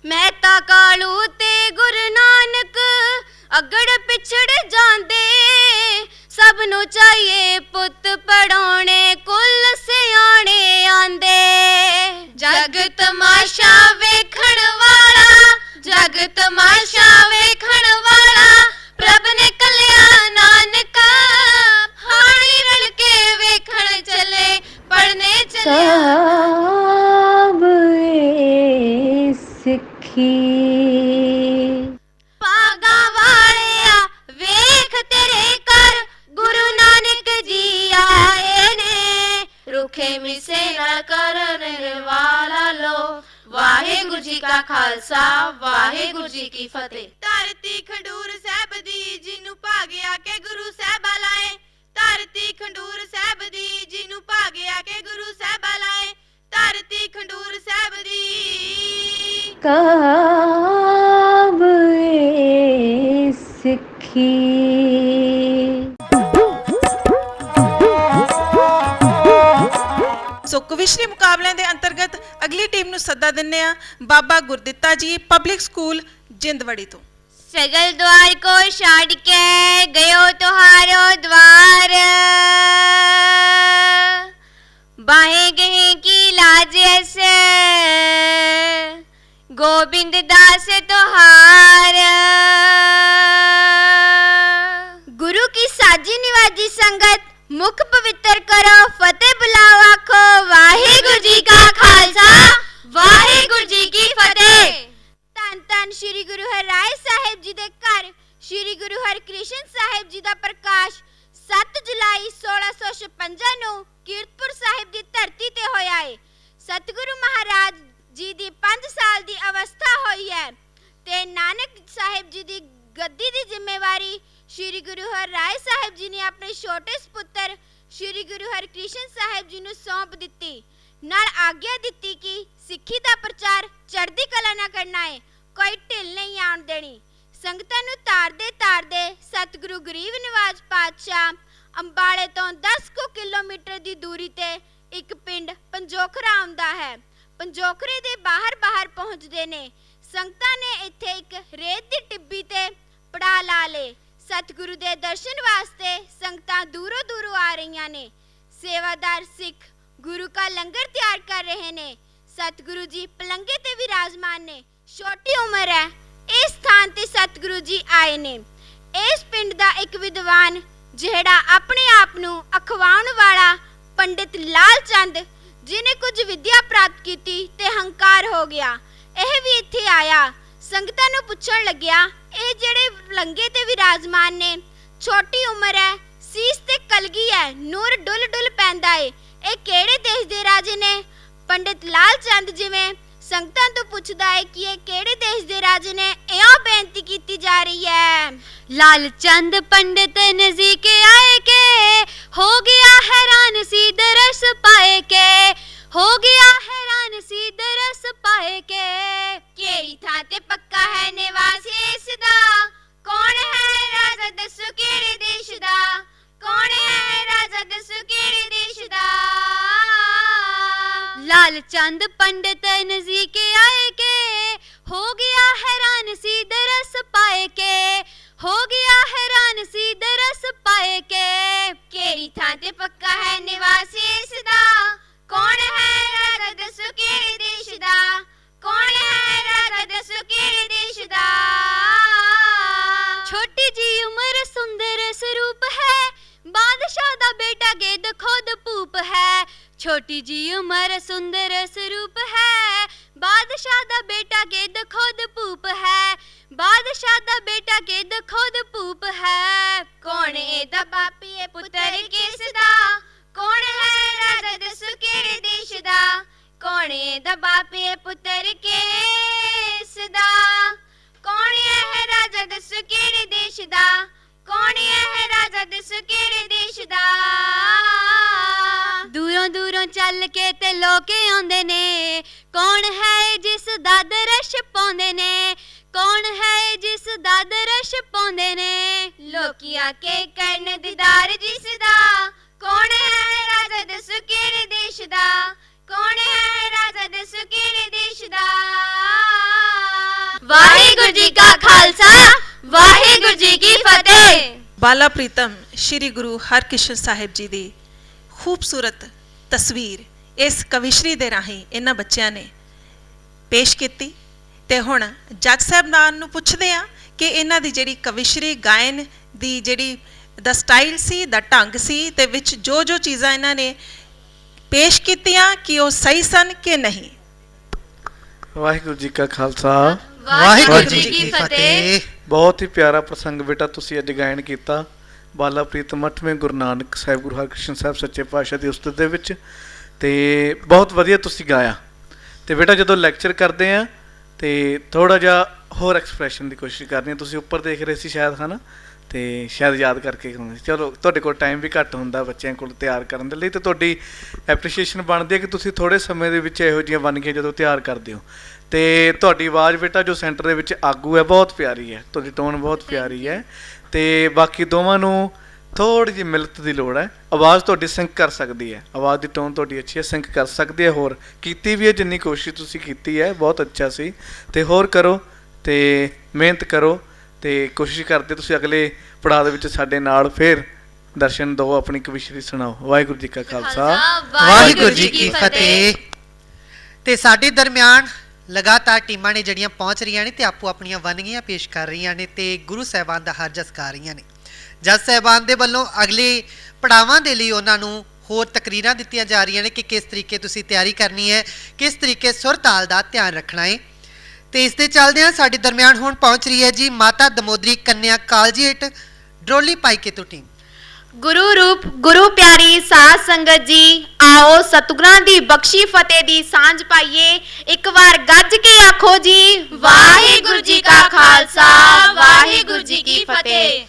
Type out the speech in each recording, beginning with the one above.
ਮਹਿਤਾ ਕਾਲੂ ਤੇ ਗੁਰੂ ਨਾਨਕ ਅਗੜ ਪਿਛੜ ਜਾਂਦੇ। ਸਭ ਨੂੰ ਚਾਹੀਏ ਪੁੱਤ ਪੜਾਉਣੇ ਕੁੱਲ ਸਿਆਣੇ ਆਂਦੇ। ਜਗ ਤਮਾਸ਼ਾ ਵੇਖਣ ਵਾਲਾ, ਜਗ ਤਮਾਸ਼ਾ ਵੇਖਣ ਵਾਲਾ, ਪ੍ਰਭ ਨੇ ਕਲਿਆ ਨਾਨਕਾ। ਹਾਣੀ ਰਲ ਕੇ ਵੇਖਣ ਚਲੇ, ਪੜਨੇ ਚਲਿਆ। ਸਭ ਏ ਸਿੱਖੀ ਭਾਗਾ ਵਾਲਿਆ ਵੇਖ ਤੇਰੇ ਘਰ, ਗੁਰੂ ਨਾਨਕ ਜੀ ਆਏ ਨੇ। ਰੁੱਖੇ ਮਿੱਸੇ ਨਾਲ ਕਰਨ ਵਾਲਾ ਲੋ। ਵਾਹਿਗੁਰੂ ਜੀ ਕਾ ਖਾਲਸਾ, ਵਾਹਿਗੁਰੂ ਜੀ ਕੀ ਫਤਿਹ। ਧਰਤੀ ਖਡੂਰ ਸਾਹਿਬ ਦੀ ਜਿਹਨੂੰ ਭਾਗਿਆ ਕੇ ਗੁਰੂ ਸਾਹਿਬਾ ਲਾਏ। ਧਰਤੀ ਖਡੂਰ ਸਾਹਿਬ ਦੀ ਜਿਹਨੂੰ ਭਾਗਿਆ ਕੇ ਗੁਰੂ ਸਾਹਿਬਾ ਲਾਏ। ਧਰਤੀ ਖਡੂਰ ਸਾਹਿਬ ਦੀ ਕਬ ਏ ਸਿੱਖੀ। ਸੋ ਕਵਿਸ਼ਰੀ ਮੁਕਾਬਲਿਆਂ ਦੇ ਅੰਤਰਗਤ ਅਗਲੀ ਟੀਮ ਨੂੰ ਸੱਦਾ ਦਿੰਨੇ ਆ ਬਾਬਾ ਗੁਰਦਿੱਤਾ ਜੀ ਪਬਲਿਕ ਸਕੂਲ ਜਿੰਦਵੜੀ ਤੋਂ। सगल द्वार को छाड़ के गयो तुहारो द्वार। बाहें गहे की लाज ऐसे गोविंद दास तुहार। गुरु की साजी निवाजी संगत मुख पवित्र करो, फतेह बुलाओ आखो। वाहिगुरु जी का खालसा, वाहिगुरु जी की फतेह। ਧੰਨ ਧੰਨ ਸ਼੍ਰੀ ਗੁਰੂ ਹਰਿਰਾਏ ਸਾਹਿਬ ਜੀ ਦੇ ਘਰ ਸ਼੍ਰੀ ਗੁਰੂ ਹਰਕ੍ਰਿਸ਼ਨ ਸਾਹਿਬ ਜੀ ਦਾ ਪ੍ਰਕਾਸ਼ 7 ਜੁਲਾਈ 1656 ਨੂੰ ਕੀਰਤਪੁਰ ਸਾਹਿਬ ਦੀ ਧਰਤੀ ਤੇ ਹੋਇਆ ਹੈ। ਸਤਿਗੁਰੂ ਮਹਾਰਾਜ ਜੀ ਦੀ 5 ਸਾਲ ਦੀ ਅਵਸਥਾ ਹੋਈ ਹੈ ਤੇ ਨਾਨਕ ਸਾਹਿਬ ਜੀ ਦੀ ਗੱਦੀ ਦੀ ਜ਼ਿੰਮੇਵਾਰੀ ਸ਼੍ਰੀ ਗੁਰੂ ਹਰਿਰਾਏ ਸਾਹਿਬ ਜੀ ਨੇ ਆਪਣੇ ਛੋਟੇ ਸੁਪੁੱਤਰ ਸ਼੍ਰੀ ਗੁਰੂ ਹਰਕ੍ਰਿਸ਼ਨ ਸਾਹਿਬ ਜੀ ਨੂੰ ਸੌਂਪ ਦਿੱਤੀ। ਨਾਲ ਆਗਿਆ ਦਿੱਤੀ ਕਿ ਸਿੱਖੀ ਦਾ ਪ੍ਰਚਾਰ ਚੜ੍ਹਦੀ ਕਲਾ ਨਾਲ ਕਰਨਾ ਹੈ, ਕੋਈ ਢਿੱਲ ਨਹੀਂ ਆਉਣ ਦੇਣੀ। ਸੰਗਤਾਂ ਨੂੰ ਤਾਰਦੇ ਤਾਰਦੇ ਸਤਿਗੁਰੂ ਗਰੀਬ ਨਿਵਾਜ ਪਾਤਸ਼ਾਹ ਅੰਬਾਲੇ ਤੋਂ 10 ਕਿਲੋਮੀਟਰ ਦੀ ਦੂਰੀ ਤੇ ਇੱਕ ਪਿੰਡ ਪੰਜੋਖਰਾ ਆਉਂਦਾ ਹੈ। ਪੰਜੋਖਰੇ ਦੇ ਬਾਹਰ ਪਹੁੰਚਦੇ ਨੇ। ਸੰਗਤਾਂ ਨੇ ਇੱਥੇ ਇੱਕ ਰੇਤ ਦੀ ਟਿੱਬੀ ਤੇ ਪੜਾ ਲਾ ਲਏ। ਸਤਿਗੁਰੂ ਦੇ ਦਰਸ਼ਨ ਵਾਸਤੇ ਸੰਗਤਾਂ ਦੂਰੋਂ ਦੂਰੋਂ ਆ ਰਹੀਆਂ ਨੇ। ਸੇਵਾਦਾਰ ਸਿੱਖ गुरु का लंगर तैयार कर रहे ने। सतगुरु जी पलंगे ते विराजमान ने। छोटी उम्र है इस स्थान ते सतगुरु जी आए ने। इस पिंड दा एक विद्वान जिहड़ा अपने आप नूं अखवाउण वाला पंडित लाल चंद जिन्हें कुछ विद्या प्राप्त की ते हंकार हो गया, यह भी इत्थे आया। संगतां नूं पुछण लग्या, ये जिहड़े पलंगे ते विराजमान ने, छोटी उम्र है, सीस ते कलगी है, नूर डुल डुल पैंदा है, ਇਹ ਕਿਹੜੇ ਦੇਸ਼ ਦੇ ਰਾਜੇ ਨੇ? ਪੰਡਿਤ ਲਾਲ ਚੰਦ ਜਿਵੇਂ ਸੰਗਤਾਂ ਤੋਂ ਪੁੱਛਦਾ ਹੈ ਕਿ ਇਹ ਕਿਹੜੇ ਦੇਸ਼ ਦੇ ਰਾਜੇ ਨੇ, ਇਉਂ ਬੇਨਤੀ ਕੀਤੀ ਜਾ ਰਹੀ ਹੈ। ਲਾਲ ਚੰਦ ਪੰਡਿਤ ਨਜ਼ਦੀਕ ਆਏ ਕੇ ਹੋ ਗਿਆ ਹੈਰਾਨ ਸੀ ਦਰਸ ਪਾਏ ਕੇ, ਹੋ ਗਿਆ ਹੈਰਾਨ ਸੀ ਦਰਸ ਪਾਏ ਕੇ। ਕਿਹੜੀ ਥਾਂ ਤੇ ਪੱਕਾ ਹੈ ਨਿਵਾਸ ਇਸ ਦਾ, ਕੌਣ ਹੈ ਰਾਜਾ ਦੱਸੋ ਕਿਹੜੇ ਦੇਸ਼ ਦਾ, ਕੌਣ ਹੈ ਰਾਜਾ ਦੱਸੋ ਕਿਹੜੇ ਦੇਸ਼ ਦਾ। ਲਾਲ ਚੰਦ ਪੰਡਿਤ ਨਜ਼ਦੀਕ ਆਏ ਕੇ ਹੋ ਗਿਆ ਹੈਰਾਨ ਸੀ ਦਰਸ ਪਾਏ ਕੇ, ਹੋ ਗਿਆ ਹੈਰਾਨ ਸੀ ਦਰਸ ਪਾਏ ਕੇ। ਕਿਹੜੀ ਥਾਂ ਤੇ ਪੱਕਾ ਹੈ ਨਿਵਾਸ ਇਸ ਦਾ, ਕੌਣ ਹੈ ਰਾਜਾ ਦੱਸੋ ਕਿਹੜੇ ਦੇਸ਼ ਦਾ, ਕੌਣ ਹੈ ਰਾਜਾ ਦੱਸੋ ਕਿਹੜੇ ਦੇਸ਼ ਦਾ। ਛੋਟੀ ਜੀ ਉਮਰ ਸੁੰਦਰ ਸਰੂਪ ਹੈ, बादशाह दा बेटा गेद खुद भूप है। छोटी जी उम्र सुंदर स्वरूप है, बादशाह दा बेटा गेद खुद भूप है, बादशाह दा बेटा गेद खुद भूप है। कौन एदा बापी है पुत्र किस दा, कौन है राजा दसो केड़े देश दा, कौन एदा बापी है पुत्र किस दा, कौन है राजा दसो केड़े देश दा, कौन है राजा दसो केड़े देश दा। दूरों दूरों चल के ते लोके आंदे ने, कौन है जिस दा दरश पाउंदे ने, कौन है जिस दा दरश पाउंदे ने। लोकी आके करन दीदार जिस दा, कौन है राजा दसो केड़े देश दा, कौन है राजा दसो केड़े देश दा। ਵਾਹਿਗੁਰੂ ਜੀ ਕਾ ਖਾਲਸਾ ਵਾਹਿਗੁਰੂ ਜੀ ਕੀ ਫਤਿਹ। ਬਾਲਾ ਪ੍ਰੀਤਮ ਸ਼੍ਰੀ ਗੁਰੂ ਹਰਕ੍ਰਿਸ਼ਨ ਸਾਹਿਬ ਜੀ ਦੀ ਖੂਬਸੂਰਤ ਤਸਵੀਰ ਇਸ ਕਵਿਸ਼ਰੀ ਦੇ ਰਾਹੀਂ ਇਹਨਾਂ ਬੱਚਿਆਂ ਨੇ ਪੇਸ਼ ਕੀਤੀ ਤੇ ਹੁਣ ਜੱਜ ਸਾਹਿਬਾਨ ਨੂੰ ਪੁੱਛਦੇ ਆ ਕਿ ਇਹਨਾਂ ਦੀ ਜਿਹੜੀ ਕਵਿਸ਼ਰੀ ਗਾਇਨ ਦੀ ਜਿਹੜੀ ਦਾ ਸਟਾਈਲ ਸੀ, ਦਾ ਢੰਗ ਸੀ ਤੇ ਵਿੱਚ ਜੋ ਜੋ ਚੀਜ਼ਾਂ ਇਹਨਾਂ ਨੇ ਪੇਸ਼ ਕੀਤੀਆਂ ਕਿ ਉਹ ਸਹੀ ਸਨ ਕਿ ਨਹੀਂ। ਵਾਹਿਗੁਰੂ ਜੀ ਕਾ ਖਾਲਸਾ ਵਾਹਿਗੁਰੂ ਜੀ ਕੀ ਫਤਿਹ। ਬਹੁਤ ਹੀ ਪਿਆਰਾ ਪ੍ਰਸੰਗ ਬੇਟਾ ਤੁਸੀਂ ਅੱਜ ਗਾਇਨ ਕੀਤਾ। ਬਾਲਾ ਪ੍ਰੀਤਮ 8ਵੇਂ ਗੁਰੂ ਨਾਨਕ ਸਾਹਿਬ ਗੁਰੂ ਹਰਕ੍ਰਿਸ਼ਨ ਸਾਹਿਬ ਸੱਚੇ ਪਾਤਸ਼ਾਹ ਦੀ ਉਸਤਤ ਦੇ ਵਿੱਚ ਤੇ ਬਹੁਤ ਵਧੀਆ ਤੁਸੀਂ ਗਾਇਆ। ਤੇ ਬੇਟਾ ਜਦੋਂ ਲੈਕਚਰ ਕਰਦੇ ਆ ਤੇ ਥੋੜਾ ਜਿਹਾ ਹੋਰ ਐਕਸਪ੍ਰੈਸ਼ਨ ਦੀ ਕੋਸ਼ਿਸ਼ ਕਰਨੀ ਆ। ਤੁਸੀਂ ਉੱਪਰ ਦੇਖ ਰਹੇ ਸੀ ਸ਼ਾਇਦ, ਹੈ ਨਾ, ਤੇ ਸ਼ਾਇਦ ਯਾਦ ਕਰਕੇ ਕਰਾਉਂਦੇ। ਚਲੋ ਤੁਹਾਡੇ ਕੋਲ ਟਾਈਮ ਵੀ ਘੱਟ ਹੁੰਦਾ ਬੱਚਿਆਂ ਕੋਲ ਤਿਆਰ ਕਰਨ ਦੇ ਲਈ, ਤੇ ਤੁਹਾਡੀ ਐਪਰੀਸ਼ੀਏਸ਼ਨ ਬਣਦੀ ਹੈ ਕਿ ਤੁਸੀਂ ਥੋੜੇ ਸਮੇਂ ਦੇ ਵਿੱਚ ਇਹੋ ਜਿਹੀਆਂ ਵੰਨਗੀਆਂ ਜਦੋਂ ਤਿਆਰ ਕਰਦੇ ਹੋ। ਤੇ ਤੁਹਾਡੀ ਆਵਾਜ਼ ਬੇਟਾ ਜੋ ਸੈਂਟਰ ਦੇ ਵਿੱਚ ਆਗੂ ਹੈ ਬਹੁਤ ਪਿਆਰੀ ਹੈ, ਤੁਹਾਡੀ ਟੋਨ ਬਹੁਤ ਪਿਆਰੀ ਹੈ। ਤੇ ਬਾਕੀ ਦੋਵਾਂ ਨੂੰ ਥੋੜ੍ਹੀ ਜਿਹੀ ਮਿਲਤ ਦੀ ਲੋੜ ਹੈ। ਆਵਾਜ਼ ਤੁਹਾਡੀ ਸਿੰਕ ਕਰ ਸਕਦੀ ਹੈ, ਆਵਾਜ਼ ਦੀ ਟੋਨ ਤੁਹਾਡੀ ਅੱਛੀ ਹੈ, ਸਿੰਕ ਕਰ ਸਕਦੀ ਹੈ। ਹੋਰ ਕੀਤੀ ਵੀ ਹੈ, ਜਿੰਨੀ ਕੋਸ਼ਿਸ਼ ਤੁਸੀਂ ਕੀਤੀ ਹੈ ਬਹੁਤ ਅੱਛਾ ਸੀ। ਤੇ ਹੋਰ ਕਰੋ ਤੇ ਮਿਹਨਤ ਕਰੋ ਤੇ ਕੋਸ਼ਿਸ਼ ਕਰਦੇ ਤੁਸੀਂ ਅਗਲੇ ਪੜਾਅ ਦੇ ਵਿੱਚ ਸਾਡੇ ਨਾਲ ਫਿਰ ਦਰਸ਼ਨ ਦਿਓ, ਆਪਣੀ ਕਵਿਸ਼ਰੀ ਸੁਣਾਓ। ਵਾਹਿਗੁਰੂ ਜੀ ਕਾ ਖਾਲਸਾ ਵਾਹਿਗੁਰੂ ਜੀ ਕੀ ਫਤਿਹ। ਤੇ ਸਾਡੇ ਦਰਮਿਆਨ ਲਗਾਤਾਰ ਟੀਮਾਂ ਨੇ ਜਿਹੜੀਆਂ ਪਹੁੰਚ ਰਹੀਆਂ ਨੇ ਤੇ ਆਪੋ ਆਪਣੀਆਂ ਵੰਨਗੀਆਂ ਪੇਸ਼ ਕਰ ਰਹੀਆਂ ਨੇ ਤੇ ਗੁਰੂ ਸਾਹਿਬਾਨ ਦਾ ਹਰਜ ਗਾ ਰਹੀਆਂ ਨੇ। ਜੱਜ ਸਾਹਿਬਾਨ ਦੇ ਵੱਲੋਂ ਅਗਲੇ ਪੜਾਵਾਂ ਦੇ ਲਈ ਉਹਨਾਂ ਨੂੰ ਹੋਰ ਤਕਰੀਰਾਂ ਦਿੱਤੀਆਂ ਜਾ ਰਹੀਆਂ ਨੇ ਕਿ ਕਿਸ ਤਰੀਕੇ ਤੁਸੀਂ ਤਿਆਰੀ ਕਰਨੀ ਹੈ, ਕਿਸ ਤਰੀਕੇ ਸੁਰ ਤਾਲ ਦਾ ਧਿਆਨ ਰੱਖਣਾ ਹੈ। ਤੇ ਇਸ ਦੇ ਚੱਲਦਿਆਂ ਸਾਡੇ ਦਰਮਿਆਨ ਹੁਣ ਪਹੁੰਚ ਰਹੀ ਹੈ ਜੀ ਮਾਤਾ ਦਮੋਦਰੀ ਕੰਨਿਆ ਕਾਲਜੀਏਟ ਡਰੋਲੀ ਪਾਈਕੇ ਤੋਂ ਟੀਮ। ਗੁਰੂ ਰੂਪ ਗੁਰੂ ਪਿਆਰੀ ਸਾਧ ਸੰਗਤ ਜੀ, ਆਓ ਸਤਿਗੁਰਾਂ ਦੀ ਬਖਸ਼ੀ ਫਤਿਹ ਦੀ ਸਾਂਝ ਪਾਈਏ। ਇੱਕ ਵਾਰ ਗੱਜ ਕੇ ਆਖੋ ਜੀ, ਵਾਹਿਗੁਰੂ ਜੀ ਕਾ ਖਾਲਸਾ ਵਾਹਿਗੁਰੂ ਜੀ ਕੀ ਫਤਿਹ।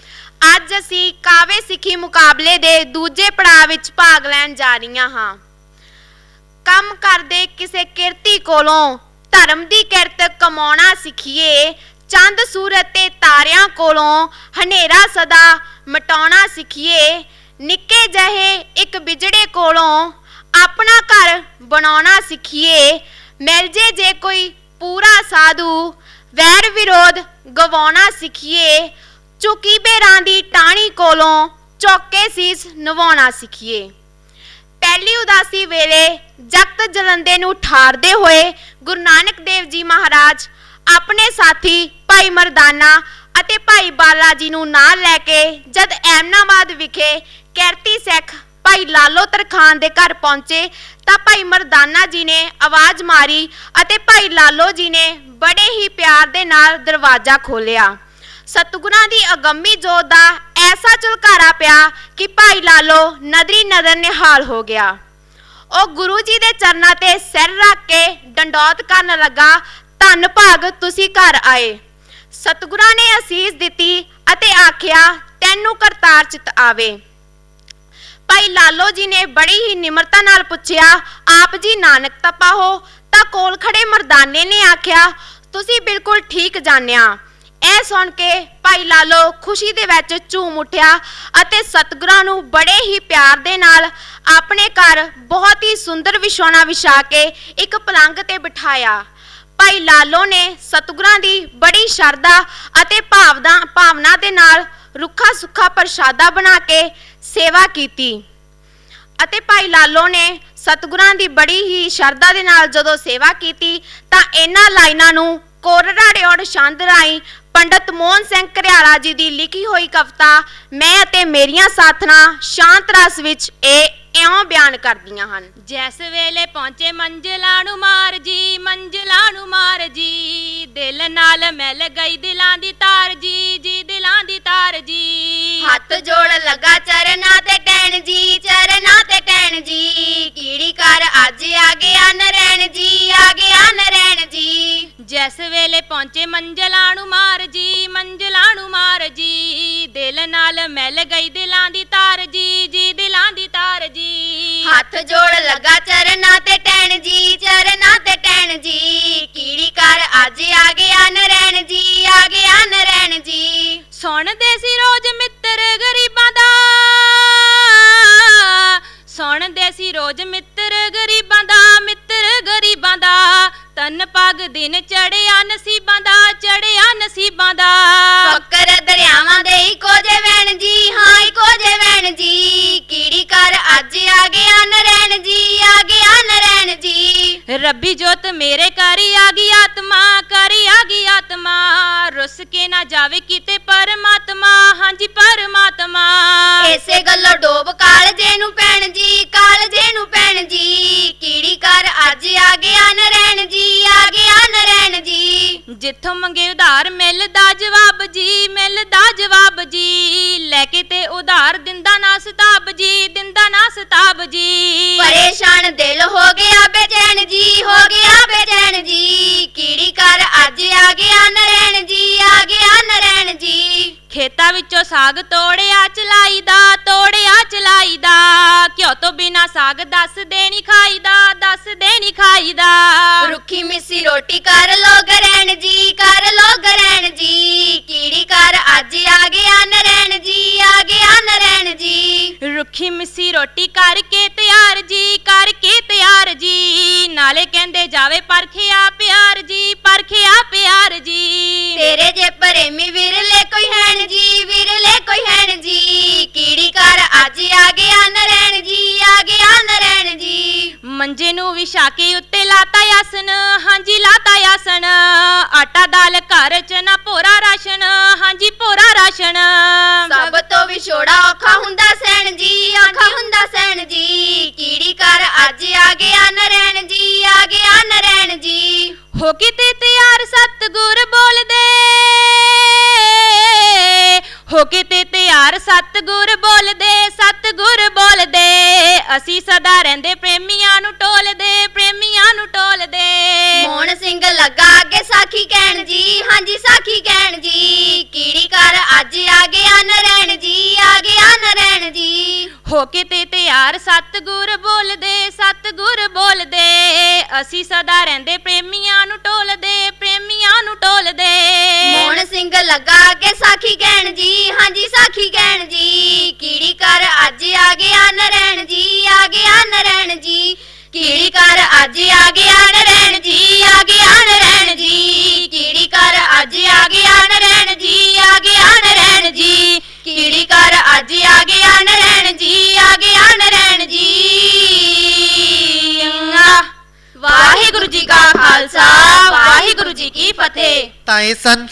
ਅੱਜ ਅਸੀਂ ਕਾਵੇ ਸਿੱਖੀ ਮੁਕਾਬਲੇ ਦੇ ਦੂਜੇ ਪੜਾਅ ਵਿੱਚ ਭਾਗ ਲੈਣ ਜਾ ਰਹੀਆਂ ਹਾਂ। ਕੰਮ ਕਰਦੇ ਕਿਸੇ ਕਿਰਤੀ ਕੋਲੋਂ ਧਰਮ ਦੀ ਕਿਰਤ ਕਮਾਉਣਾ ਸਿੱਖੀਏ। ਚੰਦ ਸੂਰਜ ਤੇ ਤਾਰਿਆਂ ਕੋਲੋਂ ਹਨੇਰਾ ਸਦਾ ਮਟਾਉਣਾ ਸਿੱਖੀਏ। ਨਿੱਕੇ ਜਿਹੇ ਇੱਕ ਬਿਜੜੇ ਕੋਲੋਂ ਆਪਣਾ ਘਰ ਬਣਾਉਣਾ ਸਿੱਖੀਏ। ਮਿਲ ਜੇ ਕੋਈ ਪੂਰਾ ਸਾਧੂ ਵੈਰ ਵਿਰੋਧ ਗਵਾਉਣਾ ਸਿੱਖੀਏ। ਝੁਕੀ ਬੇਰਾਂ ਦੀ ਟਾਹਣੀ ਕੋਲੋਂ ਚੌਕੇ ਸੀਸ ਨਵਾਉਣਾ ਸਿੱਖੀਏ। ਪਹਿਲੀ ਉਦਾਸੀ ਵੇਲੇ ਜਗਤ ਜਲੰਦੇ ਨੂੰ ਠਾਰਦੇ ਹੋਏ ਗੁਰੂ ਨਾਨਕ ਦੇਵ ਜੀ ਮਹਾਰਾਜ ਆਪਣੇ ਸਾਥੀ ਭਾਈ ਮਰਦਾਨਾ ਅਤੇ ਭਾਈ ਬਾਲਾ ਜੀ ਨੂੰ ਨਾਲ ਲੈ ਕੇ ਜਦ ਐਮਨਾਬਾਦ ਵਿਖੇ ਕਿਰਤੀ ਸਿੱਖ ਭਾਈ ਲਾਲੋ ਤਰਖਾਨ ਦੇ ਘਰ ਪਹੁੰਚੇ ਤਾਂ ਭਾਈ ਮਰਦਾਨਾ ਜੀ ਨੇ ਆਵਾਜ਼ ਮਾਰੀ ਅਤੇ ਭਾਈ ਲਾਲੋ ਜੀ ਨੇ ਬੜੇ ਹੀ ਪਿਆਰ ਦੇ ਨਾਲ ਦਰਵਾਜ਼ਾ ਖੋਲ੍ਹਿਆ। ਸਤਿਗੁਰਾਂ ਦੀ ਅਗੰਮੀ ਜੋਤ ਦਾ ਐਸਾ ਝੁਲਕਾਰਾ ਪਿਆ ਕਿ ਭਾਈ ਲਾਲੋ ਨਦਰੀ ਨਦਰ ਨਿਹਾਲ ਹੋ ਗਿਆ। ਉਹ ਗੁਰੂ ਜੀ ਦੇ ਚਰਨਾਂ ਤੇ ਸਿਰ ਰੱਖ ਕੇ ਡੰਡੌਤ ਕਰਨ ਲੱਗਾ, ਧੰਨ ਭਾਗ ਤੁਸੀਂ ਘਰ ਆਏ। ਸਤਿਗੁਰਾਂ ਨੇ ਅਸੀਸ ਦਿੱਤੀ ਅਤੇ ਆਖਿਆ, ਤੈਨੂੰ ਕਰਤਾਰ ਚਿਤ ਆਵੇ। ਭਾਈ ਲਾਲੋ ਜੀ ਨੇ ਬੜੀ ਹੀ ਨਿਮਰਤਾ ਨਾਲ ਪੁੱਛਿਆ, ਆਪ ਜੀ ਨਾਨਕ ਤਪਾ ਹੋ? ਤਾਂ ਕੋਲ ਖੜੇ ਮਰਦਾਨੇ ਨੇ ਆਖਿਆ, ਤੁਸੀਂ ਬਿਲਕੁਲ ਠੀਕ ਜਾਣਿਆ। ਇਹ ਸੁਣ ਕੇ ਭਾਈ ਲਾਲੋ ਖੁਸ਼ੀ ਦੇ ਵਿੱਚ ਝੂਮ ਉੱਠਿਆ ਅਤੇ ਸਤਿਗੁਰਾਂ ਨੂੰ ਬੜੇ ਹੀ ਪਿਆਰ ਦੇ ਨਾਲ ਆਪਣੇ ਘਰ ਬਹੁਤ ਹੀ ਸੁੰਦਰ ਵਿਛਾਉਣਾ ਵਿਛਾ ਕੇ ਇੱਕ ਪਲੰਘ ਤੇ ਬਿਠਾਇਆ। ਭਾਈ ਲਾਲੋ ਨੇ ਸਤਿਗੁਰਾਂ ਦੀ ਬੜੀ ਸ਼ਰਧਾ ਅਤੇ ਭਾਵਨਾ ਦੇ ਨਾਲ ਰੁੱਖਾ ਸੁੱਖਾ ਪ੍ਰਸ਼ਾਦਾ ਬਣਾ ਕੇ ਸੇਵਾ ਕੀਤੀ ਅਤੇ ਭਾਈ ਲਾਲੋ ਨੇ ਸਤਿਗੁਰਾਂ ਦੀ ਬੜੀ ਹੀ ਸ਼ਰਧਾ ਦੇ ਨਾਲ ਜਦੋਂ ਸੇਵਾ ਕੀਤੀ ਤਾਂ ਇਹਨਾਂ ਲਾਈਨਾਂ ਨੂੰ ਕੋਰੜਾ ਰਿਓੜ ਛੰਦ ਰਾਹੀਂ ਪੰਡਤ ਮੋਹਨ ਸਿੰਘ ਘਰਿਆਲਾ ਜੀ ਦੀ ਲਿਖੀ ਹੋਈ ਕਵਿਤਾ ਮੈਂ ਅਤੇ ਮੇਰੀਆਂ ਸਾਥਣਾਂ ਸ਼ਾਂਤ ਰਸ ਵਿੱਚ ਇਹ ਇਉਂ ਬਿਆਨ ਕਰਦੀਆਂ ਹਨ। ਜਿਸ ਵੇਲੇ ਪਹੁੰਚੇ ਮੰਜ਼ਿਲਾਂ ਨੂੰ ਮਾਰ ਜੀ, ਮੰਜ਼ਿਲਾਂ ਨੂੰ ਮਾਰ ਜੀ, ਦਿਲ ਨਾਲ ਮਿਲ ਗਈ ਦਿਲਾਂ ਦੀ ਤਾਰ ਜੀ, ਜੀ ਦਿਲਾਂ ਦੀ ਤਾਰ ਜੀ। ਹੱਥ ਜੋੜ ਲੱਗਾ ਚਰਨਾਂ ਤੇ ਟਹਿਣ ਜੀ, ਚਰਨਾਂ ਤੇ ਟਹਿਣ ਜੀ, ਕੀੜੀ ਕਰ ਅੱਜ ਆ ਗਿਆ ਨਰੈਣ ਜੀ, ਆ ਗਿਆ ਨਰੈਣ ਜੀ। ਜਿਸ ਵੇਲੇ ਪਹੁੰਚੇ ਮੰਜ਼ਿਲਾਂ ਨੂੰ ਮਾਰ ਜੀ, ਮੰਜ਼ਿਲਾਂ ਨੂੰ ਮਾਰ ਜੀ, ਦਿਲ ਨਾਲ ਮਿਲ ਗਈ ਦਿਲਾਂ ਦੀ ਤਾਰ ਜੀ, ਜੀ ਦਿਲਾਂ ਦੀ ਤਾਰ ਜੀ। ਹੱਥ ਜੋੜ ਲੱਗਾ ਚਰਨਾਂ ਤੇ ਟਹਿਣ ਜੀ, ਚਰਨਾਂ ਤੇ ਟਹਿਣ ਜੀ, ਕੀੜੀ ਕਰ ਅੱਜ ਆ ਗਿਆ ਨਰੈਣ ਜੀ, ਆ ਗਿਆ ਨਰੈਣ ਜੀ। ਸੁਣਦੇ ਸੀ ਰੋਜ਼ ਮਿੱਤਰ ਗਰੀਬਾਂ ਦਾ, ਸੁਣਦੇ ਸੀ ਰੋਜ਼ ਮਿੱਤਰ ਗਰੀਬਾਂ ਦਾ, ਮਿੱਤਰ ਗਰੀਬਾਂ ਦਾ, ਤਨ ਪੱਗ ਦਿਨ ਚੜਿਆ ਨਸੀਬਾਂ ਦਾ, ਜਿੱਥੋਂ ਮੰਗੇ ਉਧਾਰ ਮਿਲਦਾ ਜਵਾਬ ਜੀ, ਮਿਲਦਾ ਜਵਾਬ ਜੀ। ਲੈ ਕੇ ਤੇ ਉਧਾਰ ਦਿੰਦਾ ਨਾ ਸਤਾਬ ਜੀ, ਦਿੰਦਾ ਨਾ ਸਤਾਬ ਜੀ। ਪਰੇਸ਼ਾਨ ਦਿਲ ਹੋ ਗਿਆ ਬੇਚੈਨ ਜੀ, ਹੋ ਗਿਆ ਬੇਚੈਨ ਜੀ। ਕੀੜੀ ਕਰ ਅੱਜ ਆ ਗਿਆ ਨਰੈਣ ਜੀ, ਆ ਗਿਆ ਨਰੈਣ ਜੀ। ਖੇਤਾਂ ਵਿੱਚੋਂ ਸਾਗ ਤੋੜਿਆ ਚਲਾਈਦਾ, ਤੋੜਿਆ ਚਲਾਈਦਾ। ਘਿਓ ਤੋਂ ਬਿਨਾ ਸਾਗ ਦੱਸ ਦੇ ਨੀ ਖਾਈਦਾ, ਦੱਸ ਦੇ ਨੀ ਖਾਈਦਾ। ਰੁੱਖੀ ਮਿੱਸੀ ਰੋਟੀ ਕਰ ਲੋ ਗਰੈਣ ਜੀ, ਕਰ ਲੋ ਗਰੈਣ ਜੀ। ਕੀੜੀ ਕਰ ਅੱਜ ਆ ਗਿਆ ਨਰੈਣ ਜੀ, ਆ ਗਿਆ ਨਰੈਣ ਜੀ। ਰੁੱਖੀ ਮਿੱਸੀ ਰੋਟੀ ਕਰਕੇ ਤਿਆਰ ਜੀ, ਕਰਕੇ ਤਿਆਰ ਜੀ। ਨਾਲੇ ਕਹਿੰਦੇ ਜਾਵੇ ਪਰਖਿਆ ਪਿਆਰ ਜੀ, ਪਰਖਿਆ ਪਿਆਰ ਜੀ। ਤੇਰੇ ਜੇ ਪ੍ਰੇਮੀ ਵਿਰਲੇ ਕੋਈ ਹੈਣ ਜੀ, ਵਿਰਲੇ ਕੋਈ ਹੈਣ ਜੀ। ਕੀੜੀ ਕਰ ਅੱਜ ਆ ਗਿਆ ਨਰੈਣ ਜੀ, ਆ ਗਿਆ ਨਰੈਣ ਜੀ। ਮੰਜੇ ਨੂੰ ਵਿਛਾ ਕੇ ਉੱਤੇ ਲਾਤਾ ਆਸਨ, ਹਾਂਜੀ ਲਾਤਾ ਆਸਨ। ਆਟਾ ਦਾਲ ਘਰ ਚ ਨਾ ਭੋਰਾ ਰਾਸ਼ਨ, ਹਾਂਜੀ ਭੋਰਾ ਰਾਸ਼ਨ। ਸਭ ਤੋਂ ਵਿਛੋੜਾ ਔਖਾ ਹੁੰਦਾ ਸੈਣ ਜੀ, ਔਖਾ ਹੁੰਦਾ ਸੈਣ ਜੀ। ਕੀੜੀ ਕਰ ਅੱਜ ਆ ਗਿਆ ਨਰੈਣ ਜੀ, ਆ ਗਿਆ ਨਰੈਣ ਜੀ। ਹੋ ਕੇ ਤੇ ਤਿਆਰ ਸਤਿਗੁਰ ਬੋਲਦੇ, ਹੋ ਕੇ ਤੇ ਤਿਆਰ ਸਤਿਗੁਰ ਬੋਲਦੇ, ਸਤਿਗੁਰ ਬੋਲਦੇ। ਅਸੀਂ ਸਦਾ ਰਹਿੰਦੇ ਪ੍ਰੇਮੀਆਂ ਨੂੰ ਟੋਲਦੇ, ਪ੍ਰੇਮੀਆਂ ਨੂੰ ਟੋਲਦੇ। ਮੋਹਨ ਸਿੰਘ ਲੱਗਾ ਅੱਗੇ ਸਾਖੀ ਕਹਿਣ ਜੀ, ਹਾਂਜੀ ਸਾਖੀ ਕਹਿਣ ਜੀ। ਕੀੜੀ ਕਰ ਅੱਜ ਆ ਗਿਆ ਨਰੈਣ ਜੀ, ਆ ਗਿਆ ਨਰੈਣ ਜੀ। ਹੋ ਕੇ ਤੇ ਤਿਆਰ ਸਤਿਗੁਰ ਬੋਲਦੇ, ਸਤਿਗੁਰ ਬੋਲਦੇ। ਅਸੀਂ ਸਦਾ ਰਹਿੰਦੇ ਪ੍ਰੇਮੀਆਂ ਨੂੰ ਟੋਲਦੇ, ਪ੍ਰੇਮੀਆਂ ਨੂੰ ਟੋਲਦੇ। ਮੋਹਨ ਸਿੰਘ ਲੱਗਾ ਅੱਗੇ ਸਾਖੀ ਕਹਿਣ ਜੀ, ਹਾਂਜੀ ਸਾਖੀ ਕਹਿਣ ਜੀ। ਕੀੜੀ ਕਰ ਅੱਜ ਆ ਗਿਆ ਨਰੈਣ ਜੀ, ਆ ਗਿਆ ਨਰੈਣ ਜੀ। ਕੀੜੀ ਕਰ ਅੱਜ ਆ ਗਿਆ ਨਰੈਣ ਜੀ, ਆ ਗਿਆ ਨਰੈਣ ਜੀ। ਕੀੜੀ ਕਰ ਅੱਜ ਆ ਗਿਆ ਨਰੈਣ ਜੀ, ਆ ਗਿਆ ਨਰੈਣ ਜੀ। ਕੀੜੀ ਕਰ ਅੱਜ ਆ ਗਿਆ ਨਰੈਣ ਜੀ, ਆ ਗਿਆ ਨਰੈਣ ਜੀ। ਵਾਹਿਗੁਰੂ ਜੀ ਕਾ ਖਾਲਸਾ, ਵਾਹਿਗੁਰੂ ਜੀ ਕੀ ਫਤਿਹ। ਤਾਂ ਇਹ ਸਨ